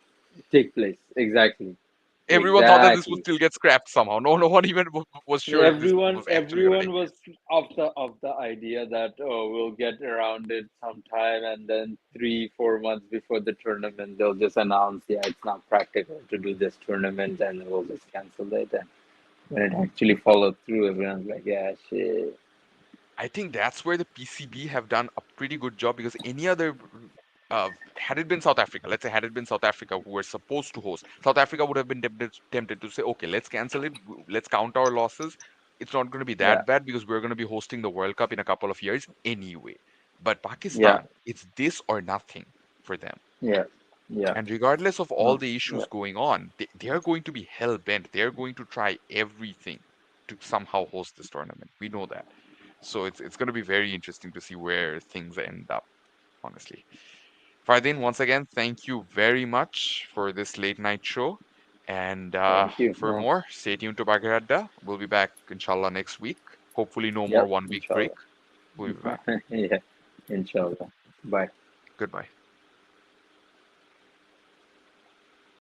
take place. Exactly. Everyone thought that this would Exactly. still get scrapped somehow. No one even was sure if this Everyone, was actually going to everyone take was place. of the idea that we'll get around it sometime, and then 3-4 months before the tournament, they'll just announce, yeah, it's not practical to do this tournament, and we'll just cancel it. And when it actually followed through, everyone's like, yeah, shit, I think that's where the PCB have done a pretty good job because any other, had it been South Africa, let's say, had it been South Africa who were supposed to host, South Africa would have been tempted to say, okay, let's cancel it, let's count our losses. It's not going to be yeah, that bad because we're going to be hosting the World Cup in a couple of years anyway. But yeah, Pakistan, it's this or nothing for them. yeah. Yeah. And regardless of all No. the Yeah. issues going on, they are going to be hell bent. They're going to try everything to somehow host this tournament. We know that. So it's going to be very interesting to see where things end up, honestly. Fardin, once again, thank you very much for this late night show. And Thank you. for No. more, stay tuned to Bagheradda. We'll be back, inshallah, next week. Hopefully, no more Yep. 1 week break. Inshallah. We'll be back. Yeah. Inshallah. Bye. Goodbye.